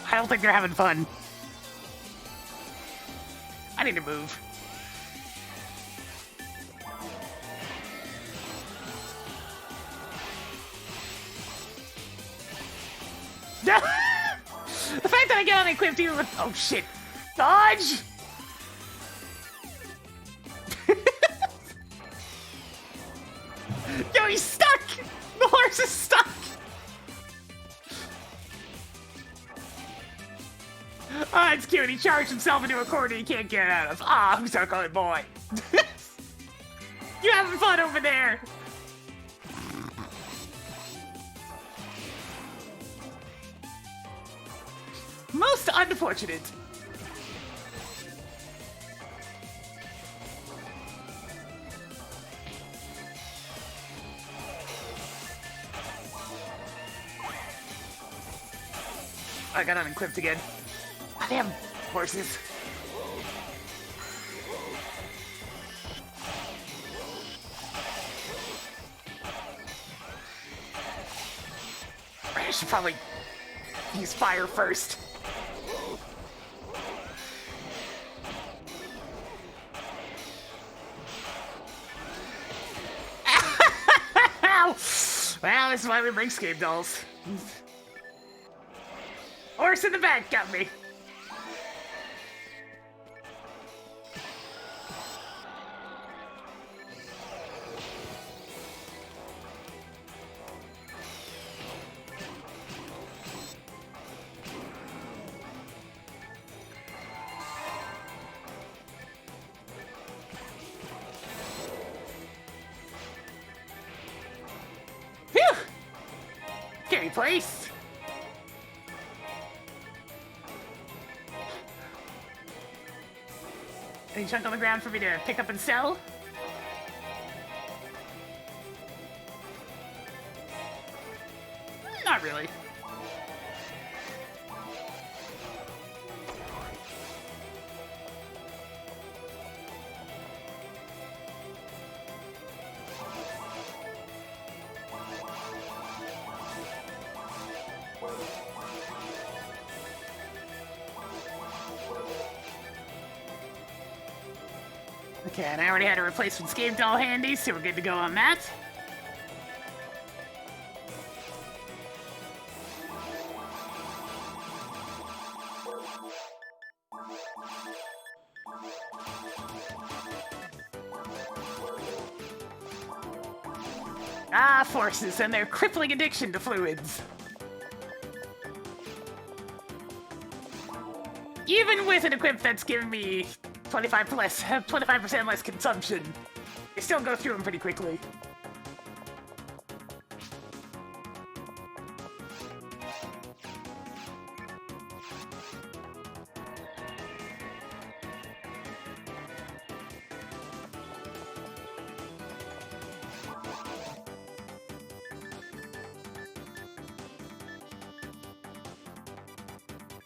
I don't think they're having fun. I need to move. The fact that I get unequipped even with... Oh shit. Dodge! Yo, he's stuck! The horse is stuck! Ah, it's cute. He charged himself into a corner he can't get out of. Ah, who's our good boy? You having fun over there? Most unfortunate. I got unequipped again. Ah, damn horses. I should probably use fire first. Well, this is why we bring scape dolls. Horse in the back got me. Phew! Scary place. Any junk on the ground for me to pick up and sell? Not really. Okay, and I already had a replacement Scape doll handy, so we're good to go on that. Ah, forces and their crippling addiction to fluids. Even with an equip that's giving me 25% less consumption, I still go through them pretty quickly.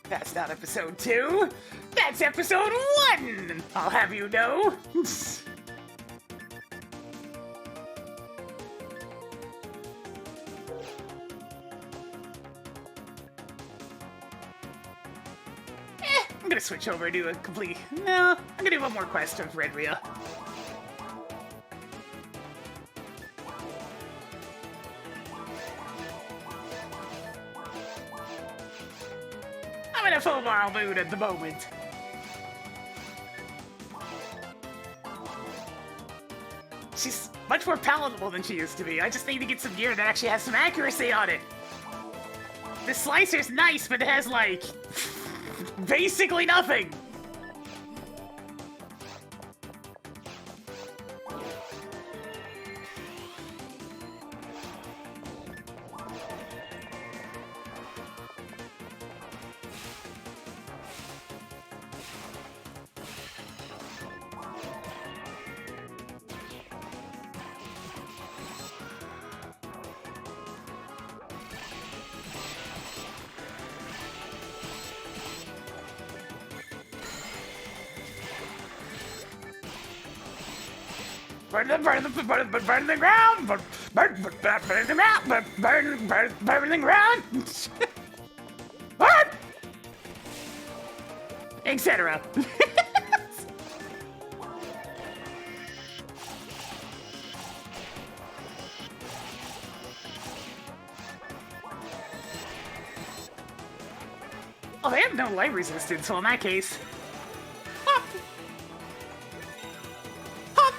That's not episode 2. That's episode 1! I'll have you know. I'm gonna switch over and do a complete... No, I'm gonna do one more quest of Red Rhea. I'm in a FOmarl mood at the moment. She's much more palatable than she used to be. I just need to get some gear that actually has some accuracy on it. The slicer's nice, but it has, like, basically nothing. Burn the ground! Burn the ground! Burn! Etc. Oh, they have no light resistance, so in that case... Hop! Hop!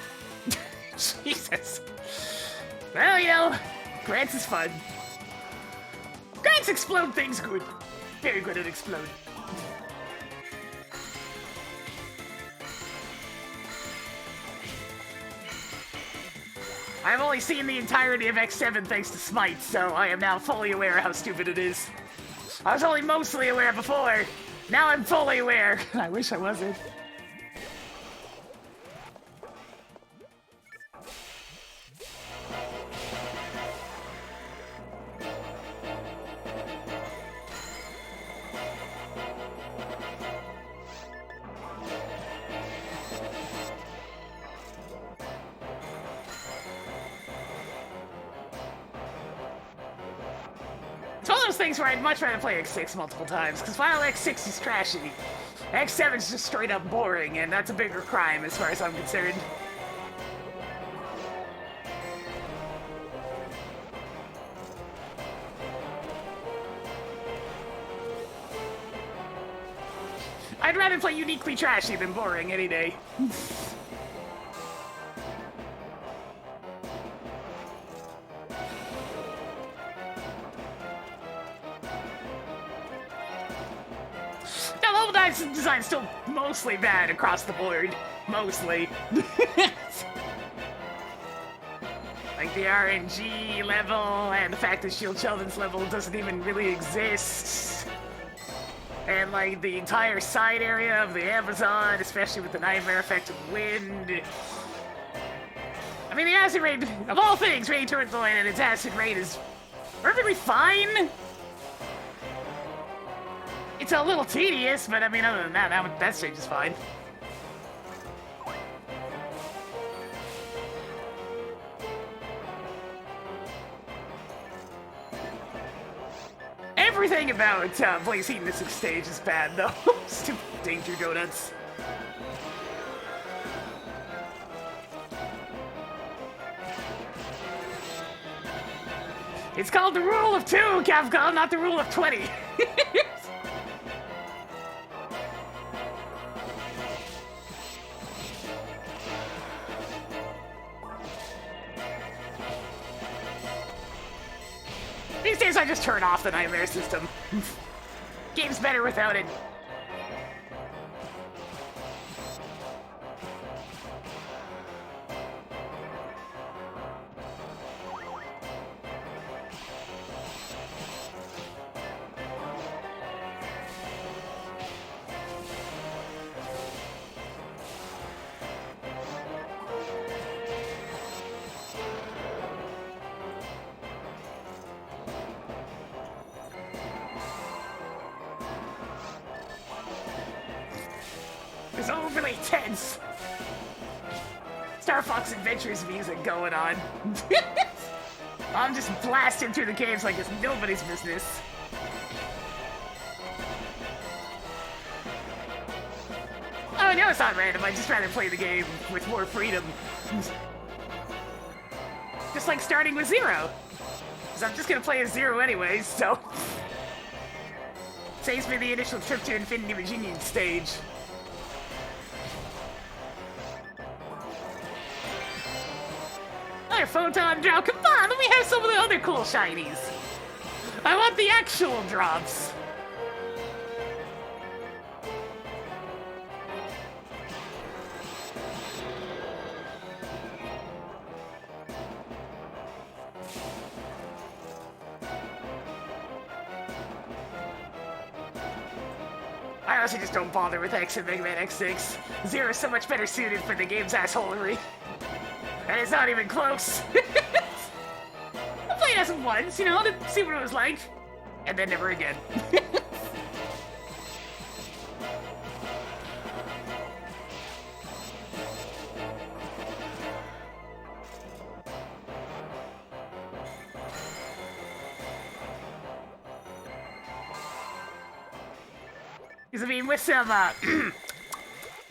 Jesus. Well, you know, Grants is fun. Grants explode things good. Very good at explode. I've only seen the entirety of X7 thanks to Smite, so I am now fully aware how stupid it is. I was only mostly aware before. Now I'm fully aware. I wish I wasn't. It's one of those things where I'd much rather play X6 multiple times, because while X6 is trashy, X7 is just straight up boring, and that's a bigger crime as far as I'm concerned. I'd rather play uniquely trashy than boring any day. Design's still mostly bad across the board. Mostly. Like the RNG level and the fact that Shield Sheldon's level doesn't even really exist. And, like, the entire side area of the Amazon, especially with the nightmare effect of wind. I mean, the acid rain, of all things, Rain Torrent Loin and its acid rain is perfectly fine. It's a little tedious, but I mean, other than that, that stage is fine. Everything about Blaze Heat in this stage is bad, though. Stupid danger donuts. It's called the rule of 2, Capcom, not the rule of 20. These days I just turn off the nightmare system. Game's better without it. It's overly tense. Star Fox Adventures music going on. I'm just blasting through the caves like it's nobody's business. Oh, no, it's not random. I just rather play the game with more freedom. Just like starting with 0. Because I'm just gonna play as 0 anyways, so... Saves me the initial trip to Infinity Virginian stage. Another photon drop. Come on, let me have some of the other cool shinies. I want the actual drops. I honestly just don't bother with X and Mega Man X6. 0 is so much better suited for the game's assholery. And it's not even close. I played as it once, you know, to see what it was like. And then never again. Because, I mean, with some,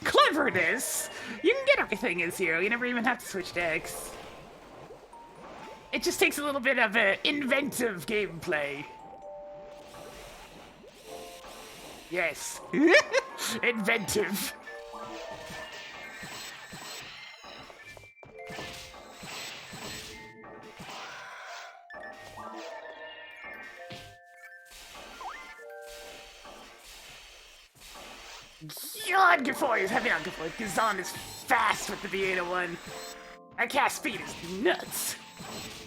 cleverness, you can get everything in 0. You never even have to switch to X. It just takes a little bit of inventive gameplay. Yes. Inventive. God, Gafoy is heavy on Gafoy. Gazan is fast with the Vieta one. That cast speed is nuts.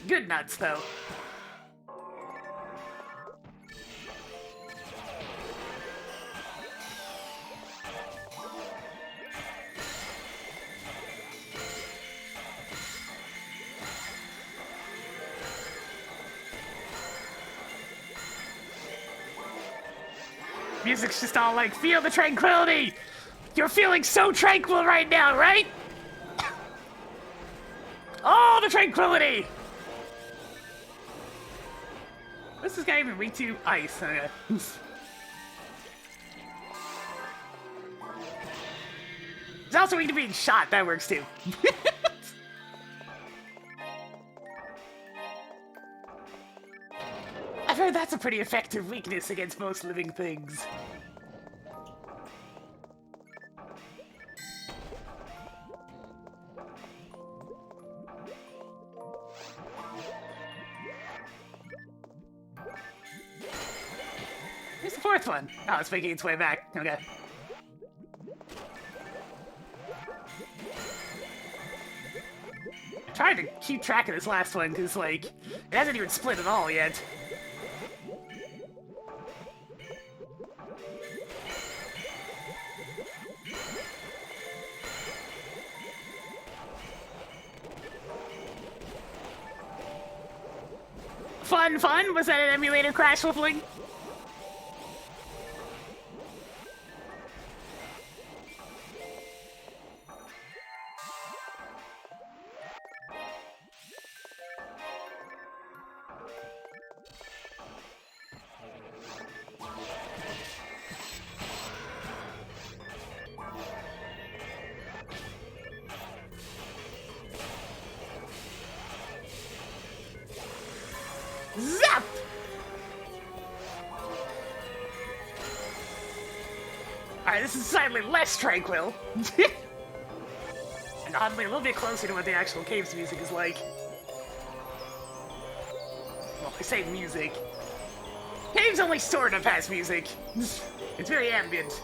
Good nuts, though. Music's just all like, feel the tranquility! You're feeling so tranquil right now, right? Oh, the tranquility! What's this guy even weak to? Ice. Okay. He's also weak to being shot. That works too. I've heard that's a pretty effective weakness against most living things. Here's the 4th one. Oh, it's making its way back. Okay. I'm trying to keep track of this last one, because, like, it hasn't even split at all yet. Fun, fun? Was that an emulator crash whiffling? Zap! Alright, this is slightly less tranquil. And oddly, a little bit closer to what the actual Caves music is like. Well, I say music. Caves only sort of has music. It's very ambient.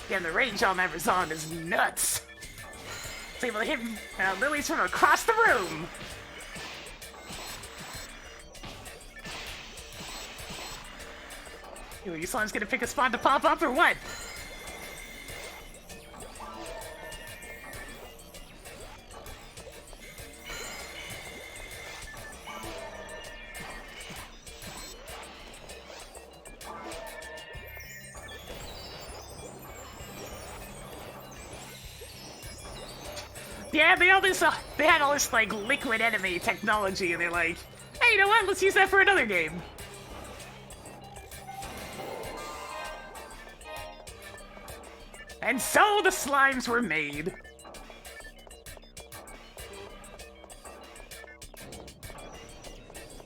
Yeah, and the range on that Razan is nuts. It's able to hit lilies from across the room. You Slime's gonna pick a spot to pop up or what? Yeah, they had all this like liquid enemy technology, and they're like, hey, you know what? Let's use that for another game. And so the slimes were made.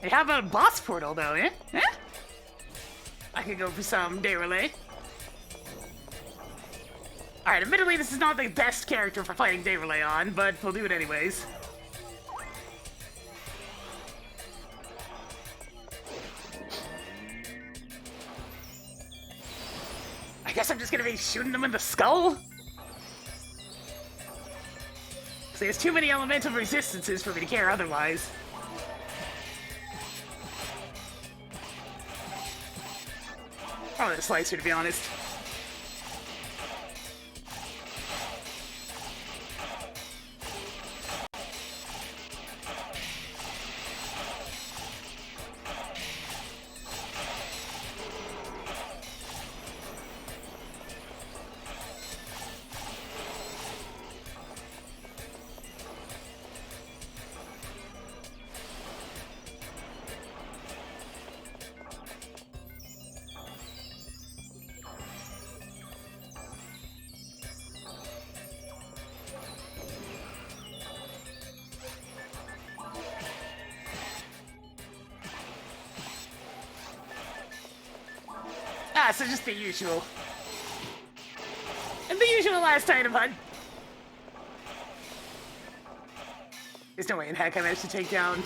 Hey, how about a boss portal though, eh? Eh? I could go for some day relay. Alright, admittedly this is not the best character for fighting day relay on, but we'll do it anyways. I guess I'm just gonna be shooting them in the skull? So there's too many elemental resistances for me to care otherwise. Probably the slicer, to be honest. Ah, so just the usual. And the usual last item hunt. There's no way in heck I managed to take down...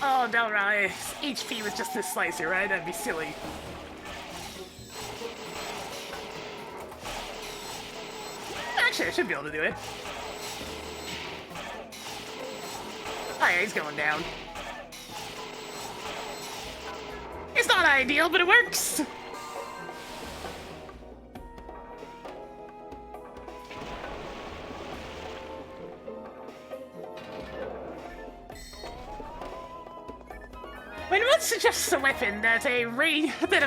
Oh, no, right. HP was just this slicer, right? That'd be silly. Actually, I should be able to do it. Oh yeah, he's going down. It's not ideal, but it works! When one suggests a weapon that a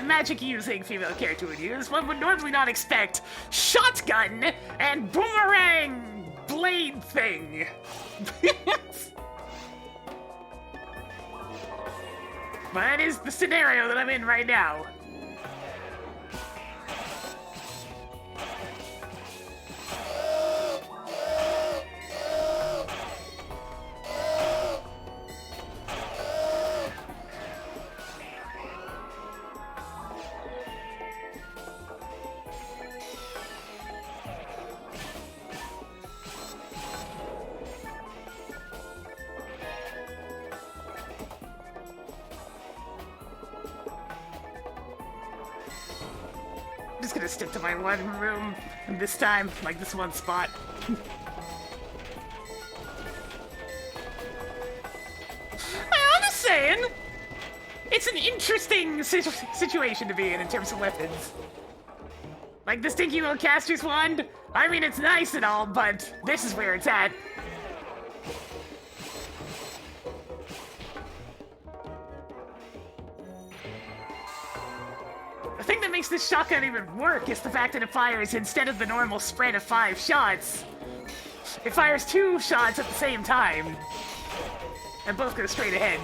magic-using female character would use, one would normally not expect shotgun and boomerang blade thing. But that is the scenario that I'm in right now. I'm just gonna stick to my one room this time, like this one spot. saying. It's an interesting situation to be in terms of weapons. Like the stinky little caster's wand, I mean, it's nice and all, but this is where it's at. The thing that makes this shotgun even work is the fact that it fires, instead of the normal spread of 5 shots, it fires 2 shots at the same time. And both go straight ahead.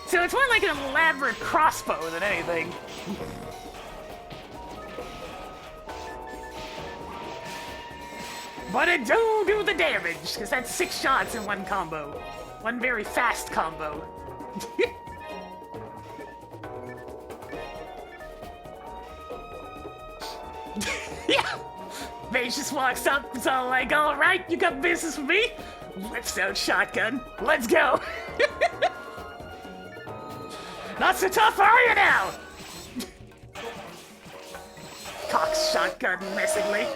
So it's more like an elaborate crossbow than anything. But it do the damage, because that's 6 shots in one combo. One very fast combo. Yeah! Mage just walks up, it's all like, alright, you got business with me? Whips out shotgun. Let's go! Not so tough, are you now? Cocks shotgun menacingly.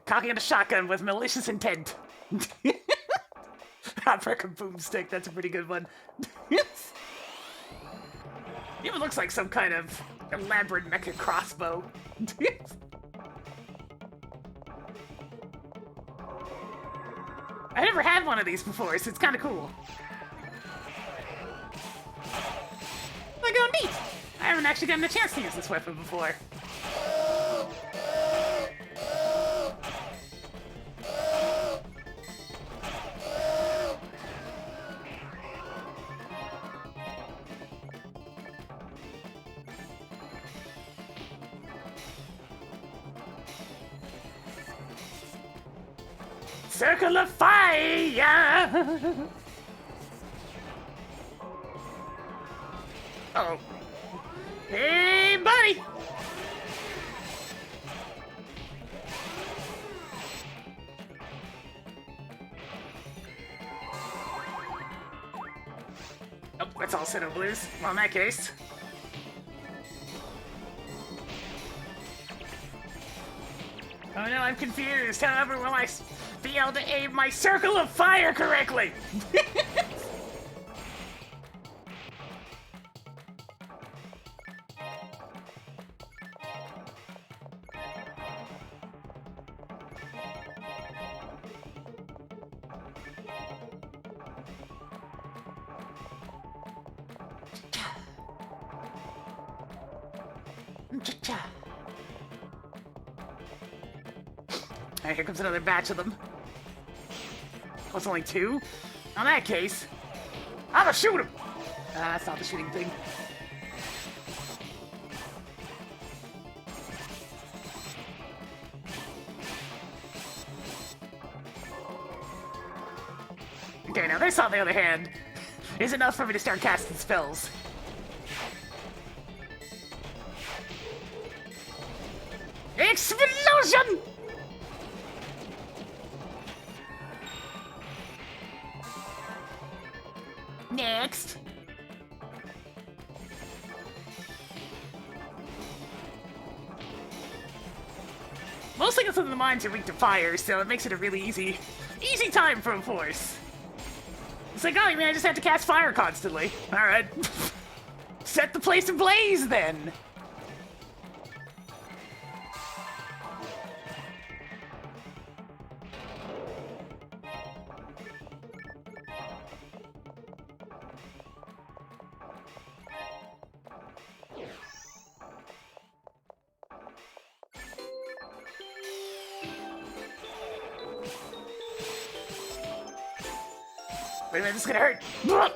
Cocking a shotgun with malicious intent. Hot-breaker boomstick, that's a pretty good one. Even looks like some kind of elaborate mecha crossbow. I never had one of these before, so it's kind of cool. Like, oh, neat! I haven't actually gotten a chance to use this weapon before. Circle of fire! Oh. Hey, buddy! Oh, that's all Sinnoh Blues. Well, in that case. Oh no, I'm confused. However, will I be able to aim my circle of fire correctly? Alright, here comes another batch of them. Oh, it's only 2? In that case, I'm gonna shoot him! That's not the shooting thing. Okay, now this, on the other hand, is enough for me to start casting spells. Explosion! Next. Most things in the mines are weak to fire, so it makes it a really easy time for a force. It's like, oh, you mean I just have to cast fire constantly? Alright. Set the place ablaze, then! Wait a minute, this is gonna hurt.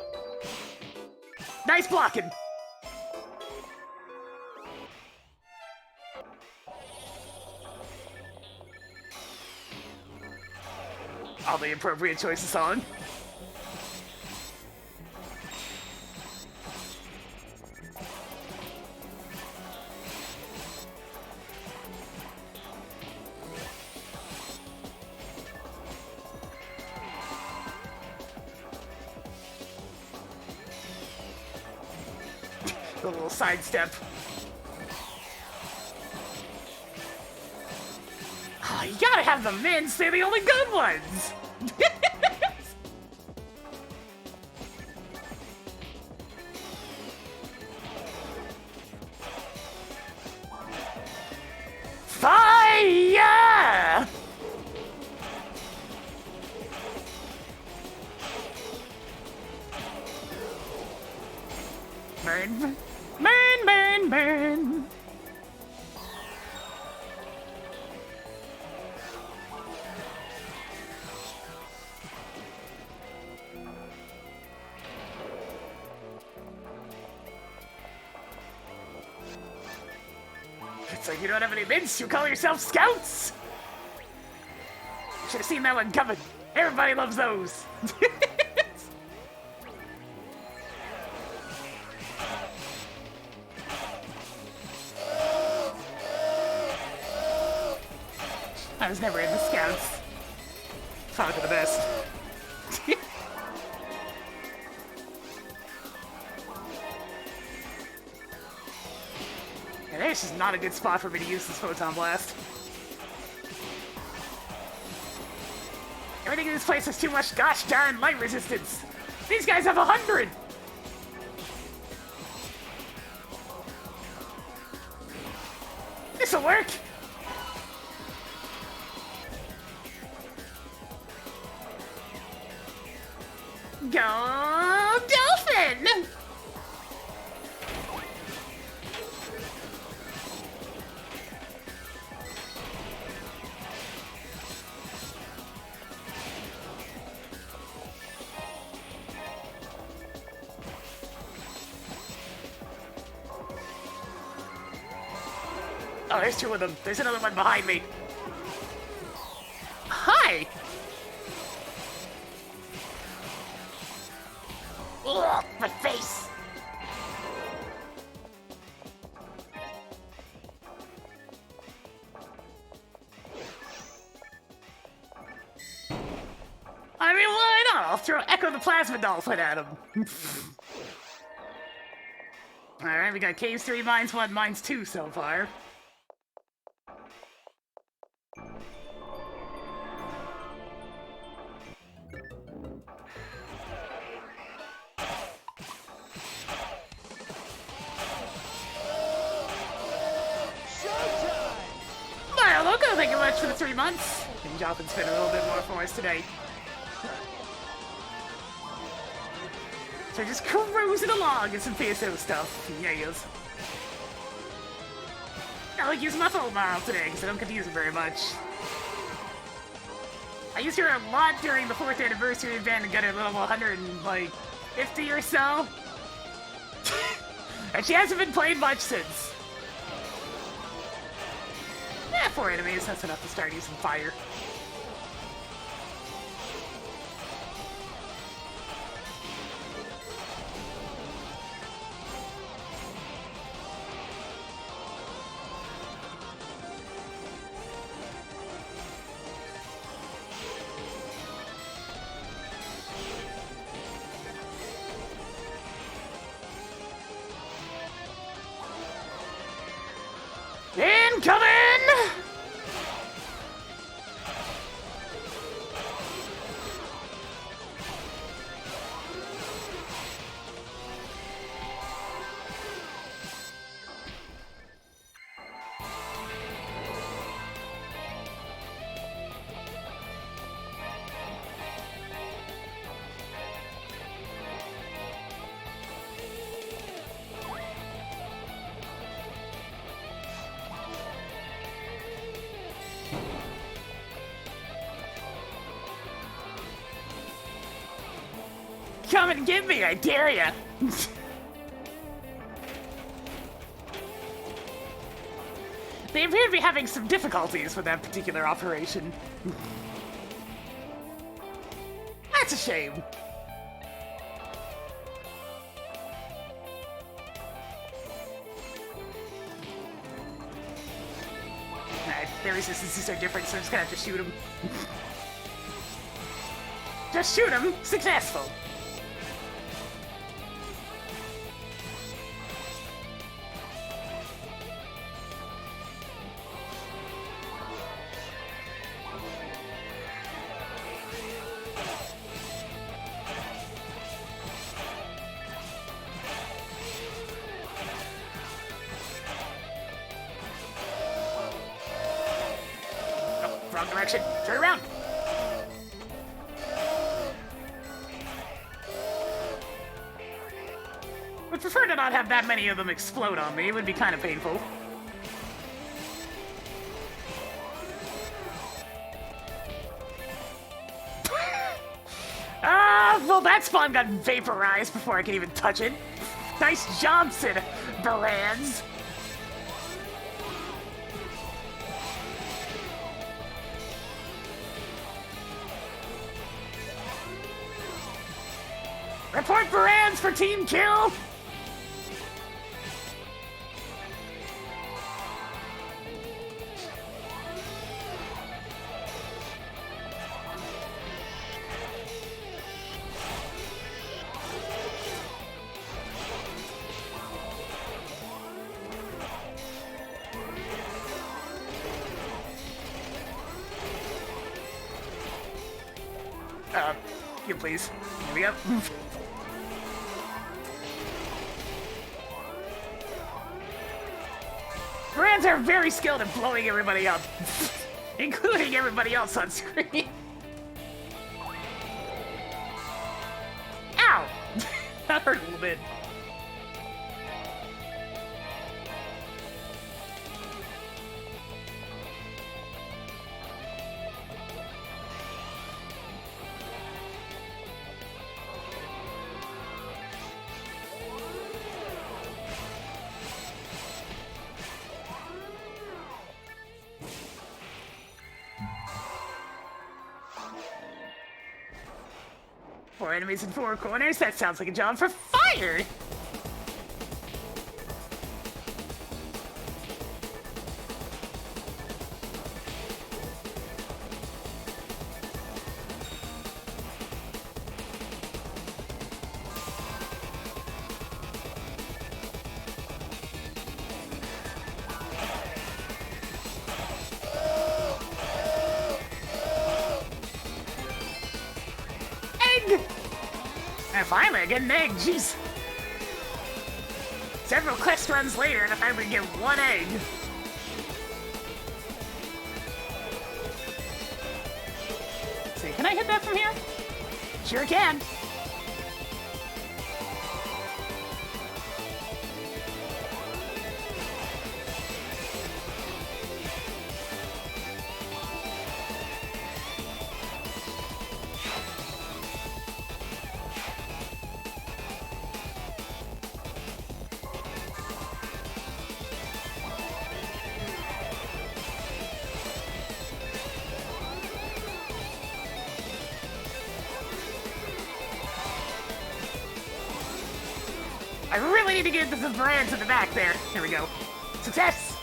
Nice blocking. All the appropriate choices on. a little sidestep. Oh, you gotta have the mints, they're the only good ones! Fire! Burn, burn, burn, burn. It's like you don't have any mints, you call yourself scouts! Should have seen that one coming. Everybody loves those. I was never in the scouts. Thought for the best. And this is not a good spot for me to use this Photon Blast. Everything in this place has too much gosh darn light resistance. These guys have 100! This'll work! Go Dolphin! Oh, there's two of them. There's another one behind me. Hi! Ugh, my face! I mean, why not? I'll throw Echo the Plasma Dolphin at him. Alright, we got Caves 3, Mines 1, Mines 2 so far. Thank you much for the 3 months. And Jotham spent a little bit more for us today. So just cruising along in some PSO stuff. Yeah, he is. I like using my FOmarl today because I don't get to use it very much. I used her a lot during the 4th anniversary event and got her level 150 or so. And she hasn't been played much since. Yeah, 4 enemies, that's enough to start using fire. Incoming! Come and get me, I dare ya! They appear to be having some difficulties with that particular operation. That's a shame. Alright, their resistances are different, so I'm just gonna have to shoot them. Just shoot them! Successful! Wrong direction. Turn around. Would prefer to not have that many of them explode on me. It would be kind of painful. Well, that spawn got vaporized before I could even touch it. Nice job, Sid Baranz. Report Baranz for team kill! You please. Here we go. Brands are very skilled at blowing everybody up, including everybody else on screen. Ow! That hurt a little bit. Four enemies in four corners? That sounds like a job for fire! And finally, I get an egg, jeez. Several quest runs later, and I finally get one egg. See, can I hit that from here? Sure can. I really need to get the brands in the back there. Here we go. Success!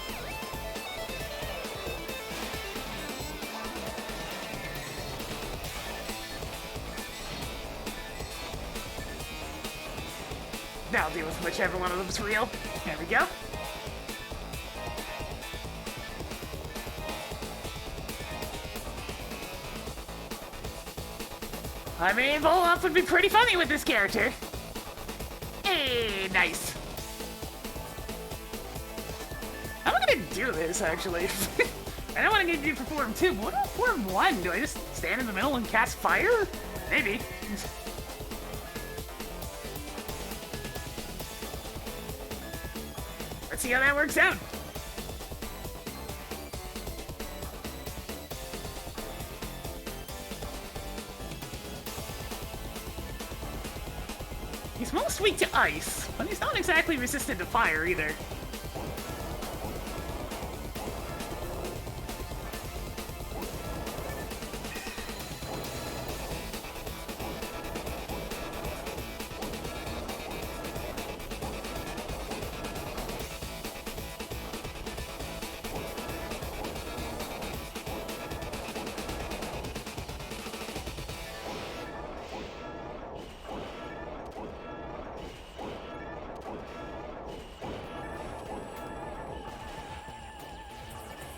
Now I'll deal with whichever one of them's real. There we go. I mean, Vol Off would be pretty funny with this character. Hey, nice. How am I gonna do this, actually? I don't want to get you for Form 2, but what about Form 1? Do I just stand in the middle and cast fire? Maybe. Let's see how that works out. He's most weak to ice, but he's not exactly resistant to fire either.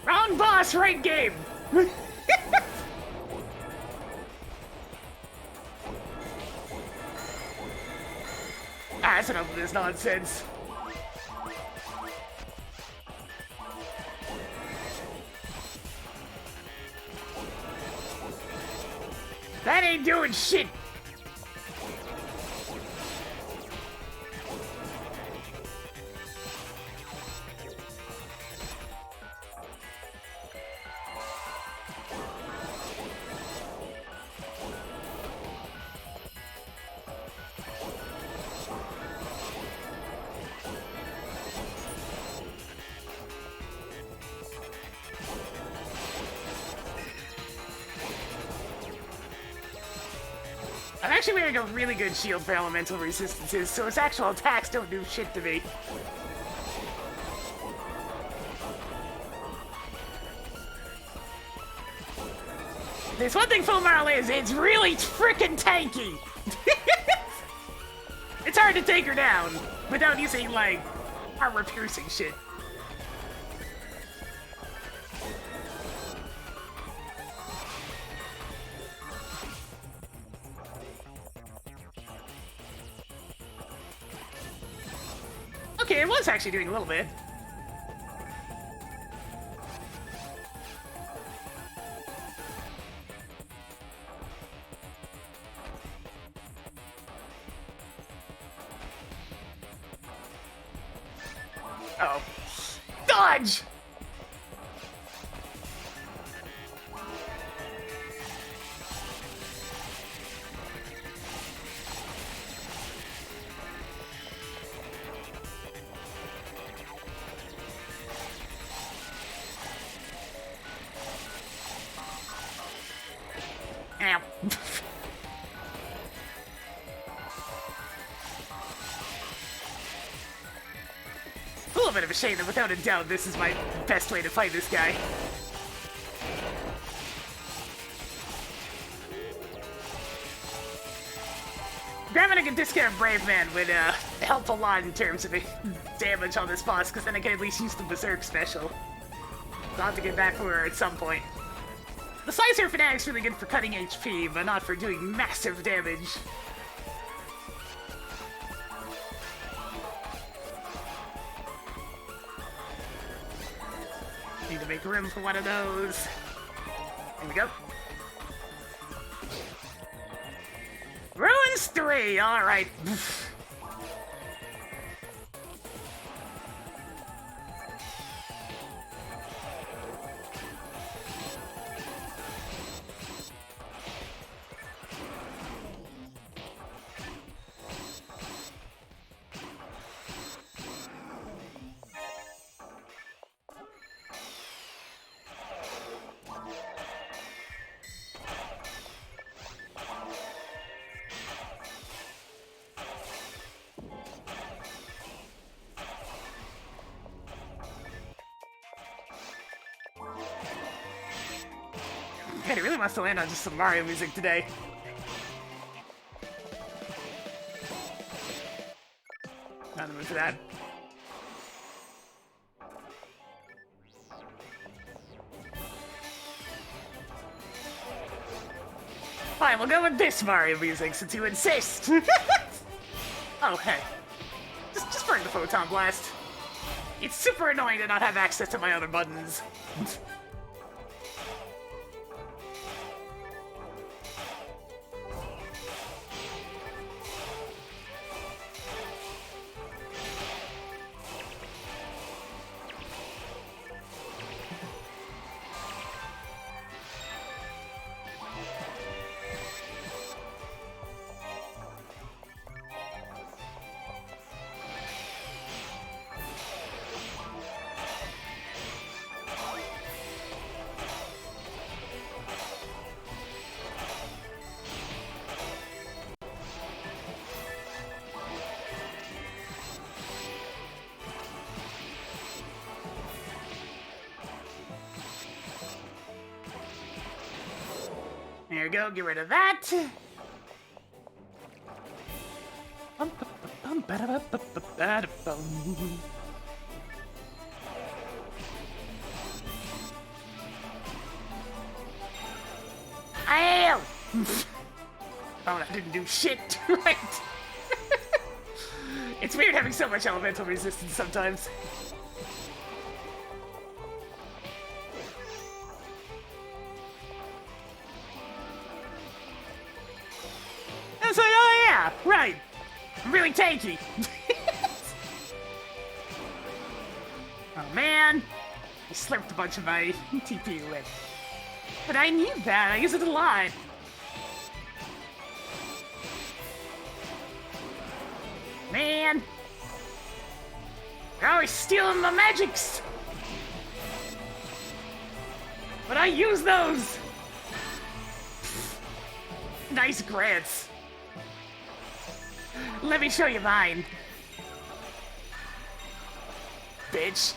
Wrong boss, right game! That's enough of this nonsense. That ain't doing shit! I'm actually wearing a really good shield for elemental resistances, so its actual attacks don't do shit to me. There's one thing FOmarl is, it's really frickin' tanky! It's hard to take her down without using, like, armor-piercing shit. Okay, it was actually doing a little bit. Oh. Dodge! Ow. A little bit of a shame that without a doubt this is my best way to fight this guy. Grabbing a discount Brave Man would help a lot in terms of damage on this boss, because then I can at least use the Berserk special. I'll have to get back for her at some point. The Slicer Fanatic's really good for cutting HP, but not for doing massive damage. Need to make room for one of those. Here we go. Ruins 3, alright. Man, he really wants to land on just some Mario music today. Not in the mood for that. Fine, we'll go with this Mario music since you insist. Oh, hey. Just burn the Photon Blast. It's super annoying to not have access to my other buttons. There you go, get rid of that. Ow! Oh, that didn't do shit, right? It's weird having so much elemental resistance sometimes. Yeah, right. I'm really tanky. Oh man, I slurped a bunch of my TP away. But I need that. I use it a lot. Man, you're always stealing my magics. But I use those. Nice grants. Let me show you mine. Bitch.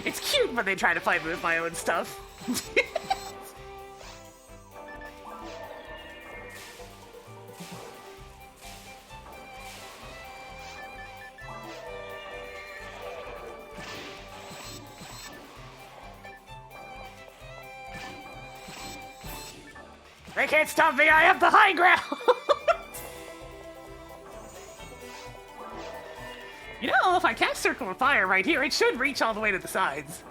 It's cute when they try to fight me with my own stuff. They can't stop me, I have the high ground! You know, if I cast Circle of Fire right here, it should reach all the way to the sides.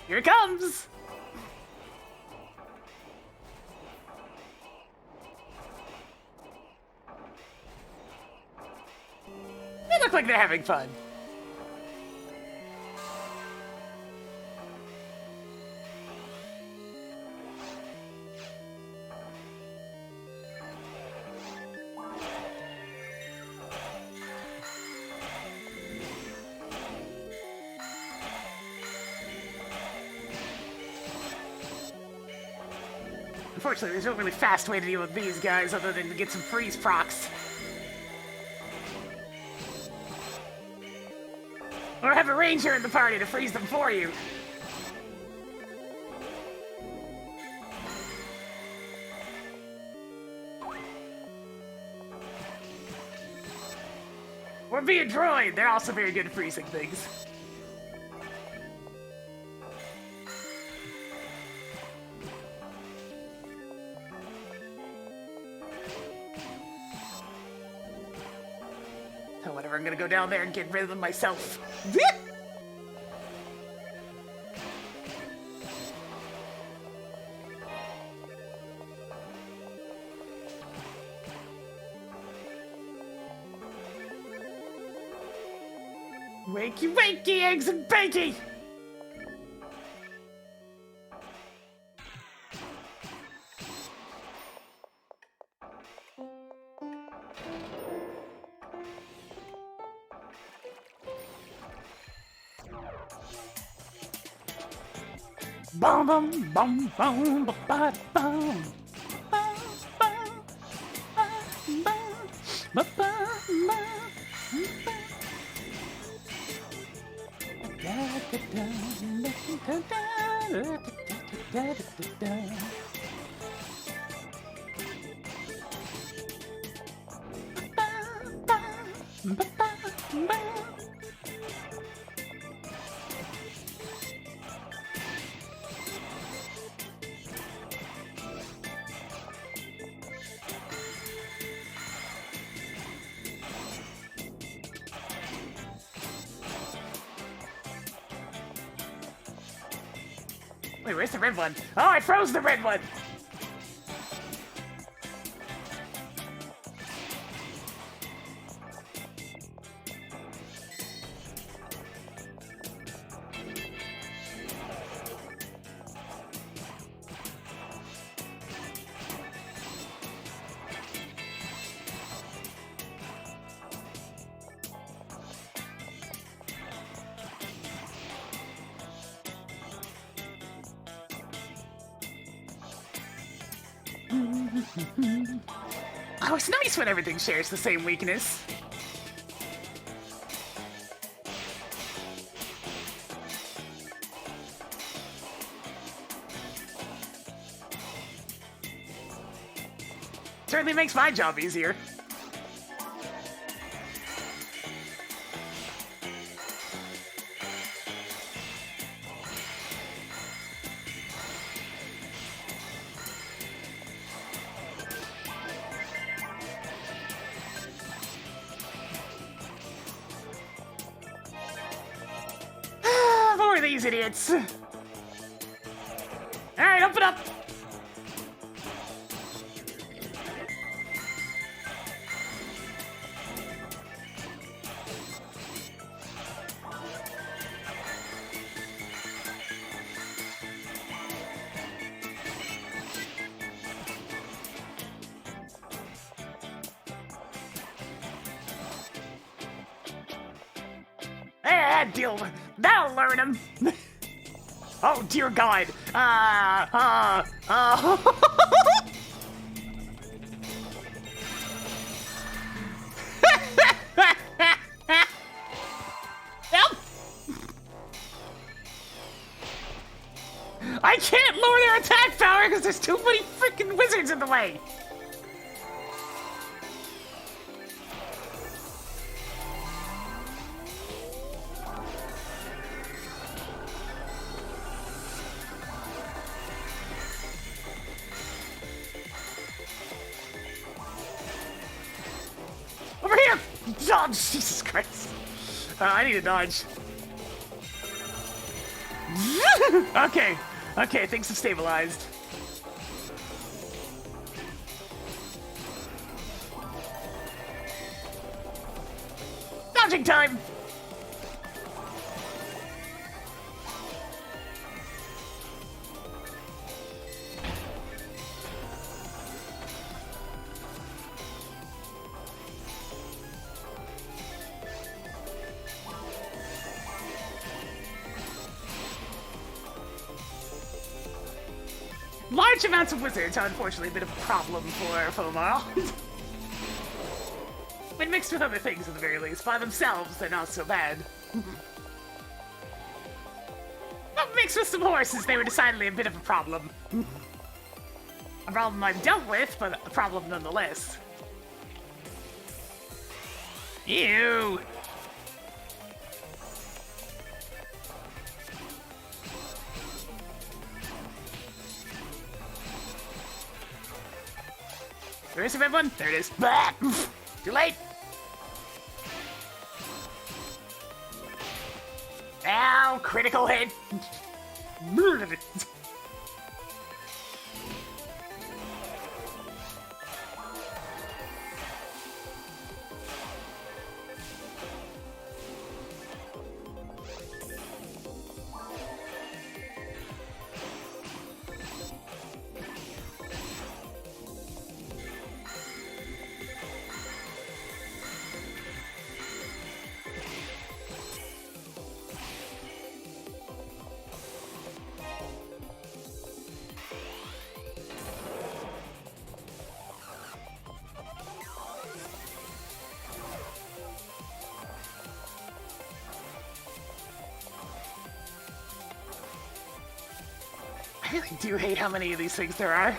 Here it comes! They look like they're having fun. Unfortunately, there's no really fast way to deal with these guys other than to get some freeze procs. Or have a ranger in the party to freeze them for you. Or be a droid, they're also very good at freezing things. Oh, whatever, I'm gonna go down there and get rid of them myself. Wakey, wakey, eggs and bakey! Bum bum bum bum ba ba bum. Bum bum bum bum ba ba Wait, where's the red one? Oh, I froze the red one! Oh, it's nice when everything shares the same weakness. Certainly makes my job easier. these idiots. Alright, open up. Deal with that'll learn him. Oh dear God. Help! I can't lower their attack power because there's too many freaking wizards in the way. Over here! Oh, Jesus Christ. I need to dodge. Okay. Okay, things have stabilized. Dodging time! Large amounts of wizards are unfortunately a bit of a problem for FOmarl. When mixed with other things, at the very least. By themselves, they're not so bad. But mixed with some horses, they were decidedly a bit of a problem. A problem I've dealt with, but a problem nonetheless. Ew! Where is everyone? There it is. Bah! Too late. Ow! Critical hit. I really do hate how many of these things there are.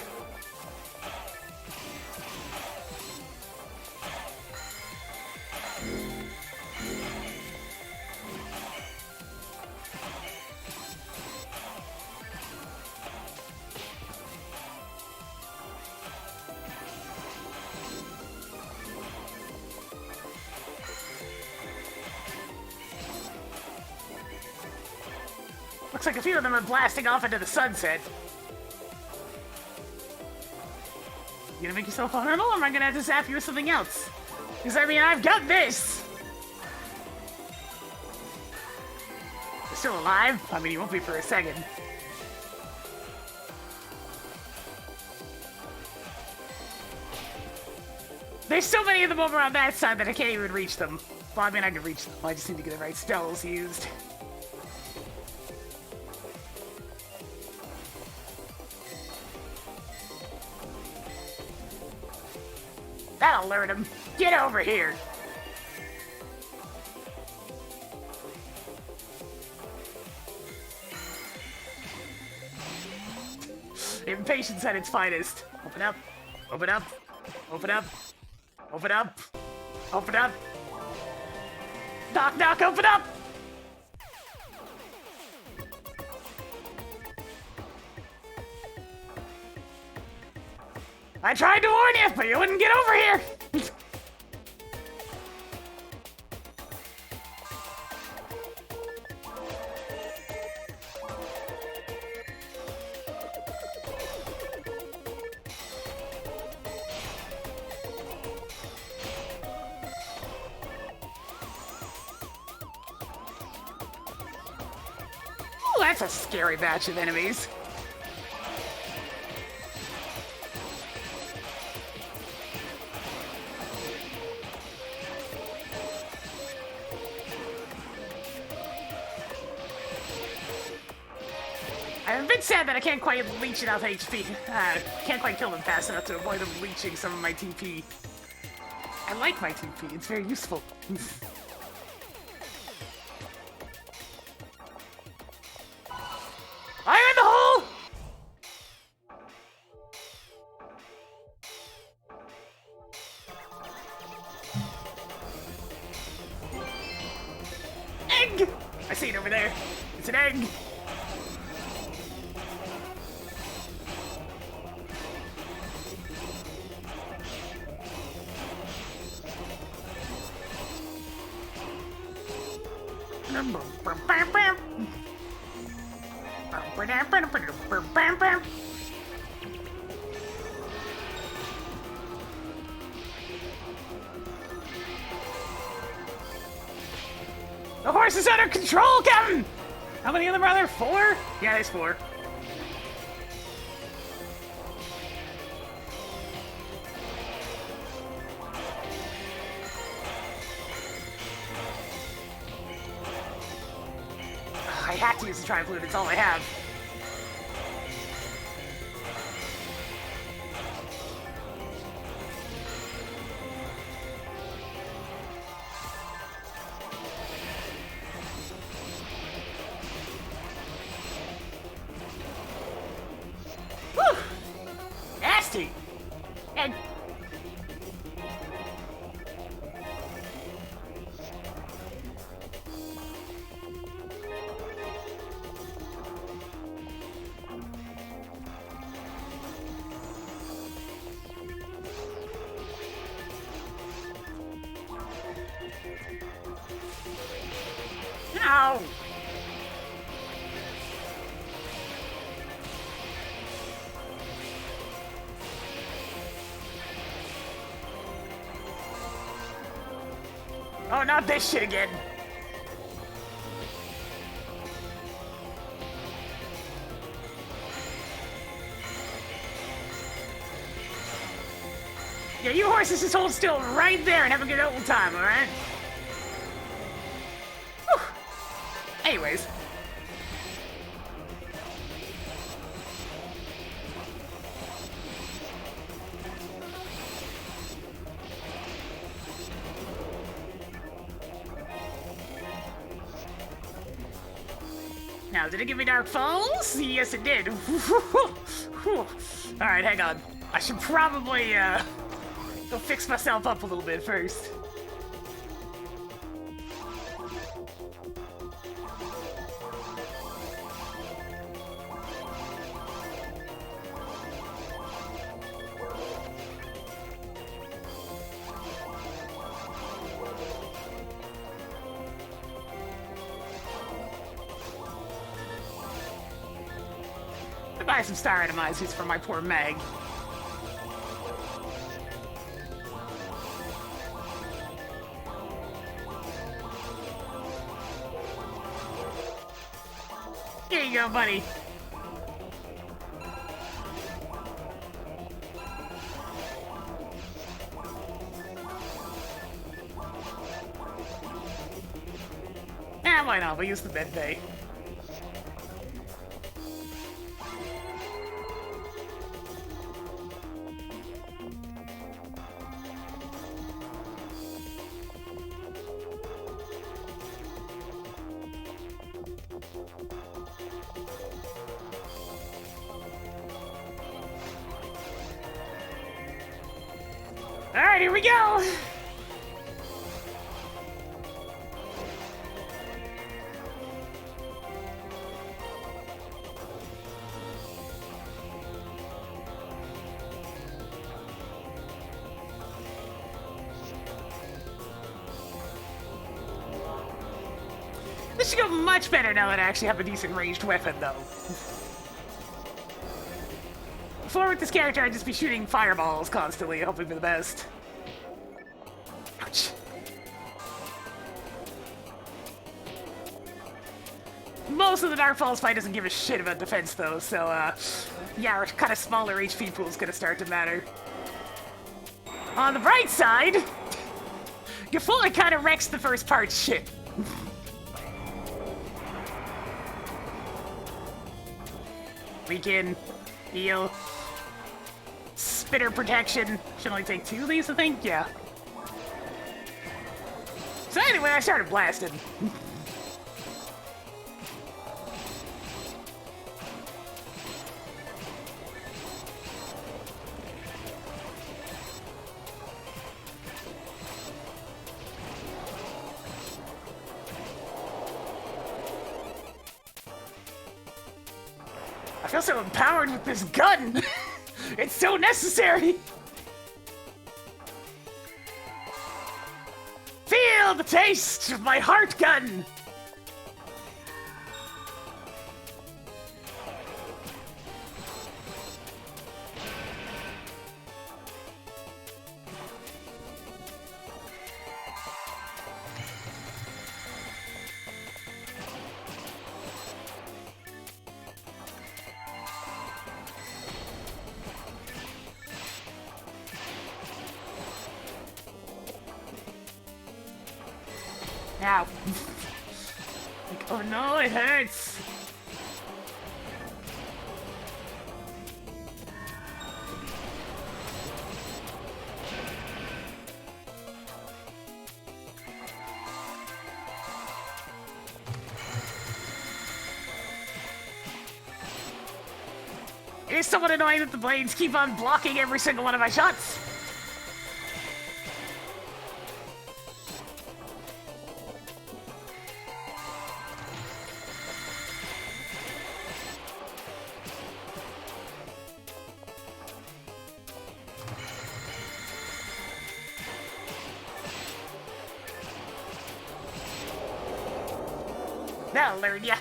Looks like a few of them are blasting off into the sunset. You gonna make yourself vulnerable, or am I gonna have to zap you with something else? Because, I mean, I've got this! You're still alive? I mean, you won't be for a second. There's so many of them over on that side that I can't even reach them. Well, I mean, I can reach them. I just need to get the right spells used. That'll learn him. Get over here. Impatience at its finest. Open up. Open up. Open up. Open up. Open up. Knock, knock, open up. I tried to warn you, but you wouldn't get over here! that's a scary batch of enemies. I'm a bit sad that I can't quite leech enough HP. Can't quite kill them fast enough to avoid them leeching some of my TP. I like my TP, it's very useful. I'm in the hole! Egg! I see it over there. It's an egg. The horse is under control, Captain! How many of them are there? 4? Yeah, there's 4. I have to use the Tri-Flute, it's all I have. Whew! Nasty! And... Ow! Oh, not this shit again! Yeah, you horses just hold still right there and have a good old time, alright? Anyways. Now, did it give me Dark Falls? Yes, it did. Alright, hang on. I should probably, go fix myself up a little bit first. Buy some star atomizers for my poor Meg. Here you go, buddy. Why not? We'll use the med bay. Alright, here we go! This should go much better now that I actually have a decent ranged weapon, though. Before with this character, I'd just be shooting fireballs constantly, hoping for the best. Ouch. most of the Dark Falls fight doesn't give a shit about defense, though, so, yeah, our kind of smaller HP pool is gonna start to matter. On the bright side, Gefula kind of wrecks the first part shit. Weaken, heal, spitter protection. Should only take 2 of these, I think? Yeah. So anyway, I started blasting. I feel so empowered with this gun! It's so necessary! Feel the taste of my heart gun! Ow. Like, oh no, it hurts! It is somewhat annoying that the blades keep on blocking every single one of my shots. That'll learn ya.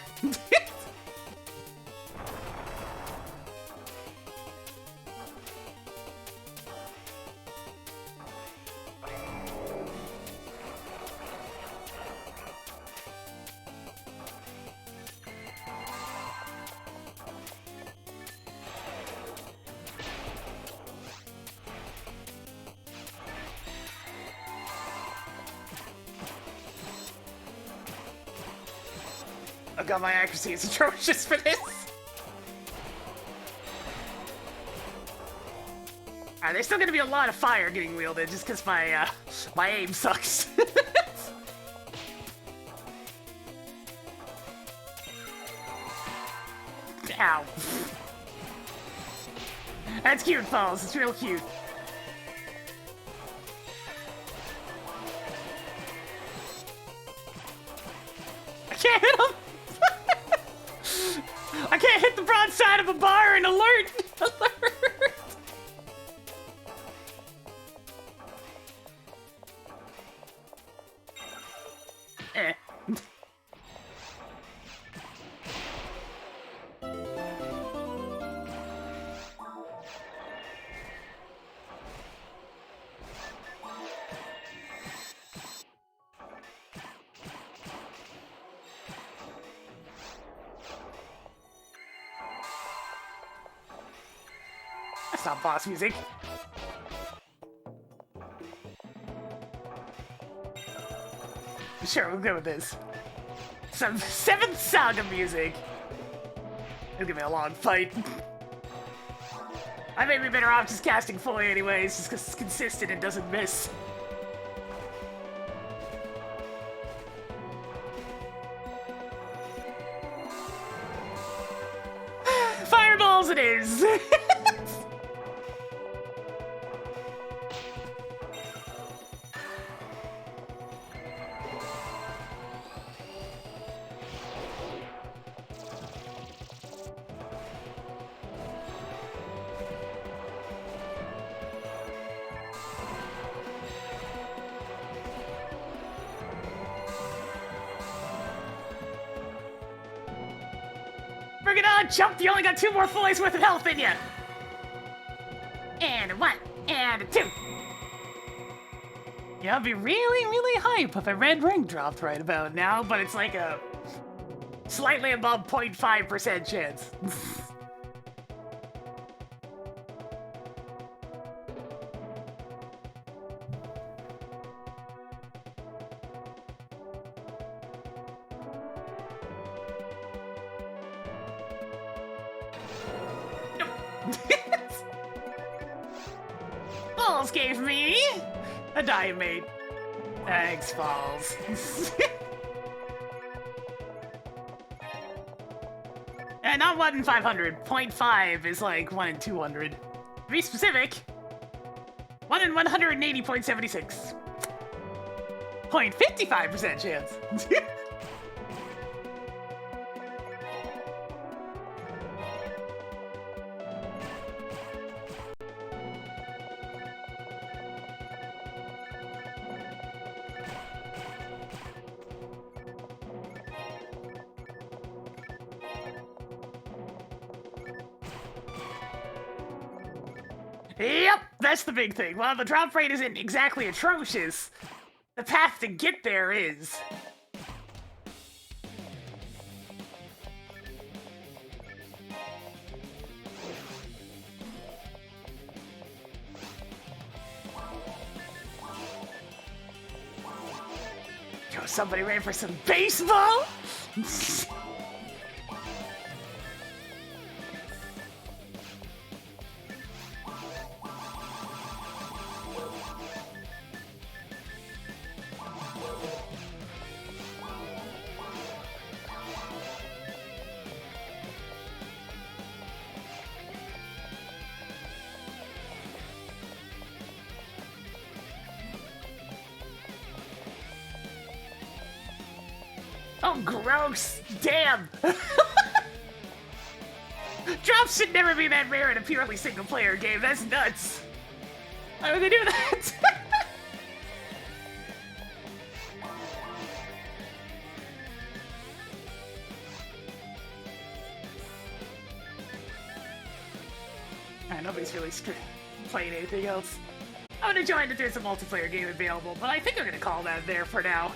Oh god, my accuracy is atrocious for this! Alright, there's still gonna be a lot of fire getting wielded just because my, my aim sucks. Ow. That's cute, Falls. It's real cute. I can't hit him! I can't hit the broadside of a bar and alert! Alert! Eh. That's not boss music. Sure, we'll go with this. Some 7th Saga music. It'll give me a long fight. I may be better off just casting fully anyways, just because it's consistent and doesn't miss. Fireballs it is! Bring it on, jump! You only got 2 more fullies worth of health in you! And a 1, and a 2. Yeah, I'd be really, really hype if a red ring dropped right about now, but it's like a Slightly above 0.5% chance. Balls gave me a diamond. Thanks, Balls. And not 1 in 500. 0.5 is like 1 in 200. To be specific, 1 in 180.76. 0.55% chance. Yep, that's the big thing. While the drop rate isn't exactly atrocious, the path to get there is. Yo, somebody ran for some baseball? Oh, gross! Damn! Drops should never be that rare in a purely single-player game. That's nuts. Why would they do that? Nobody's really playing anything else. I'm gonna join if there's a multiplayer game available, but I think I'm gonna call that there for now.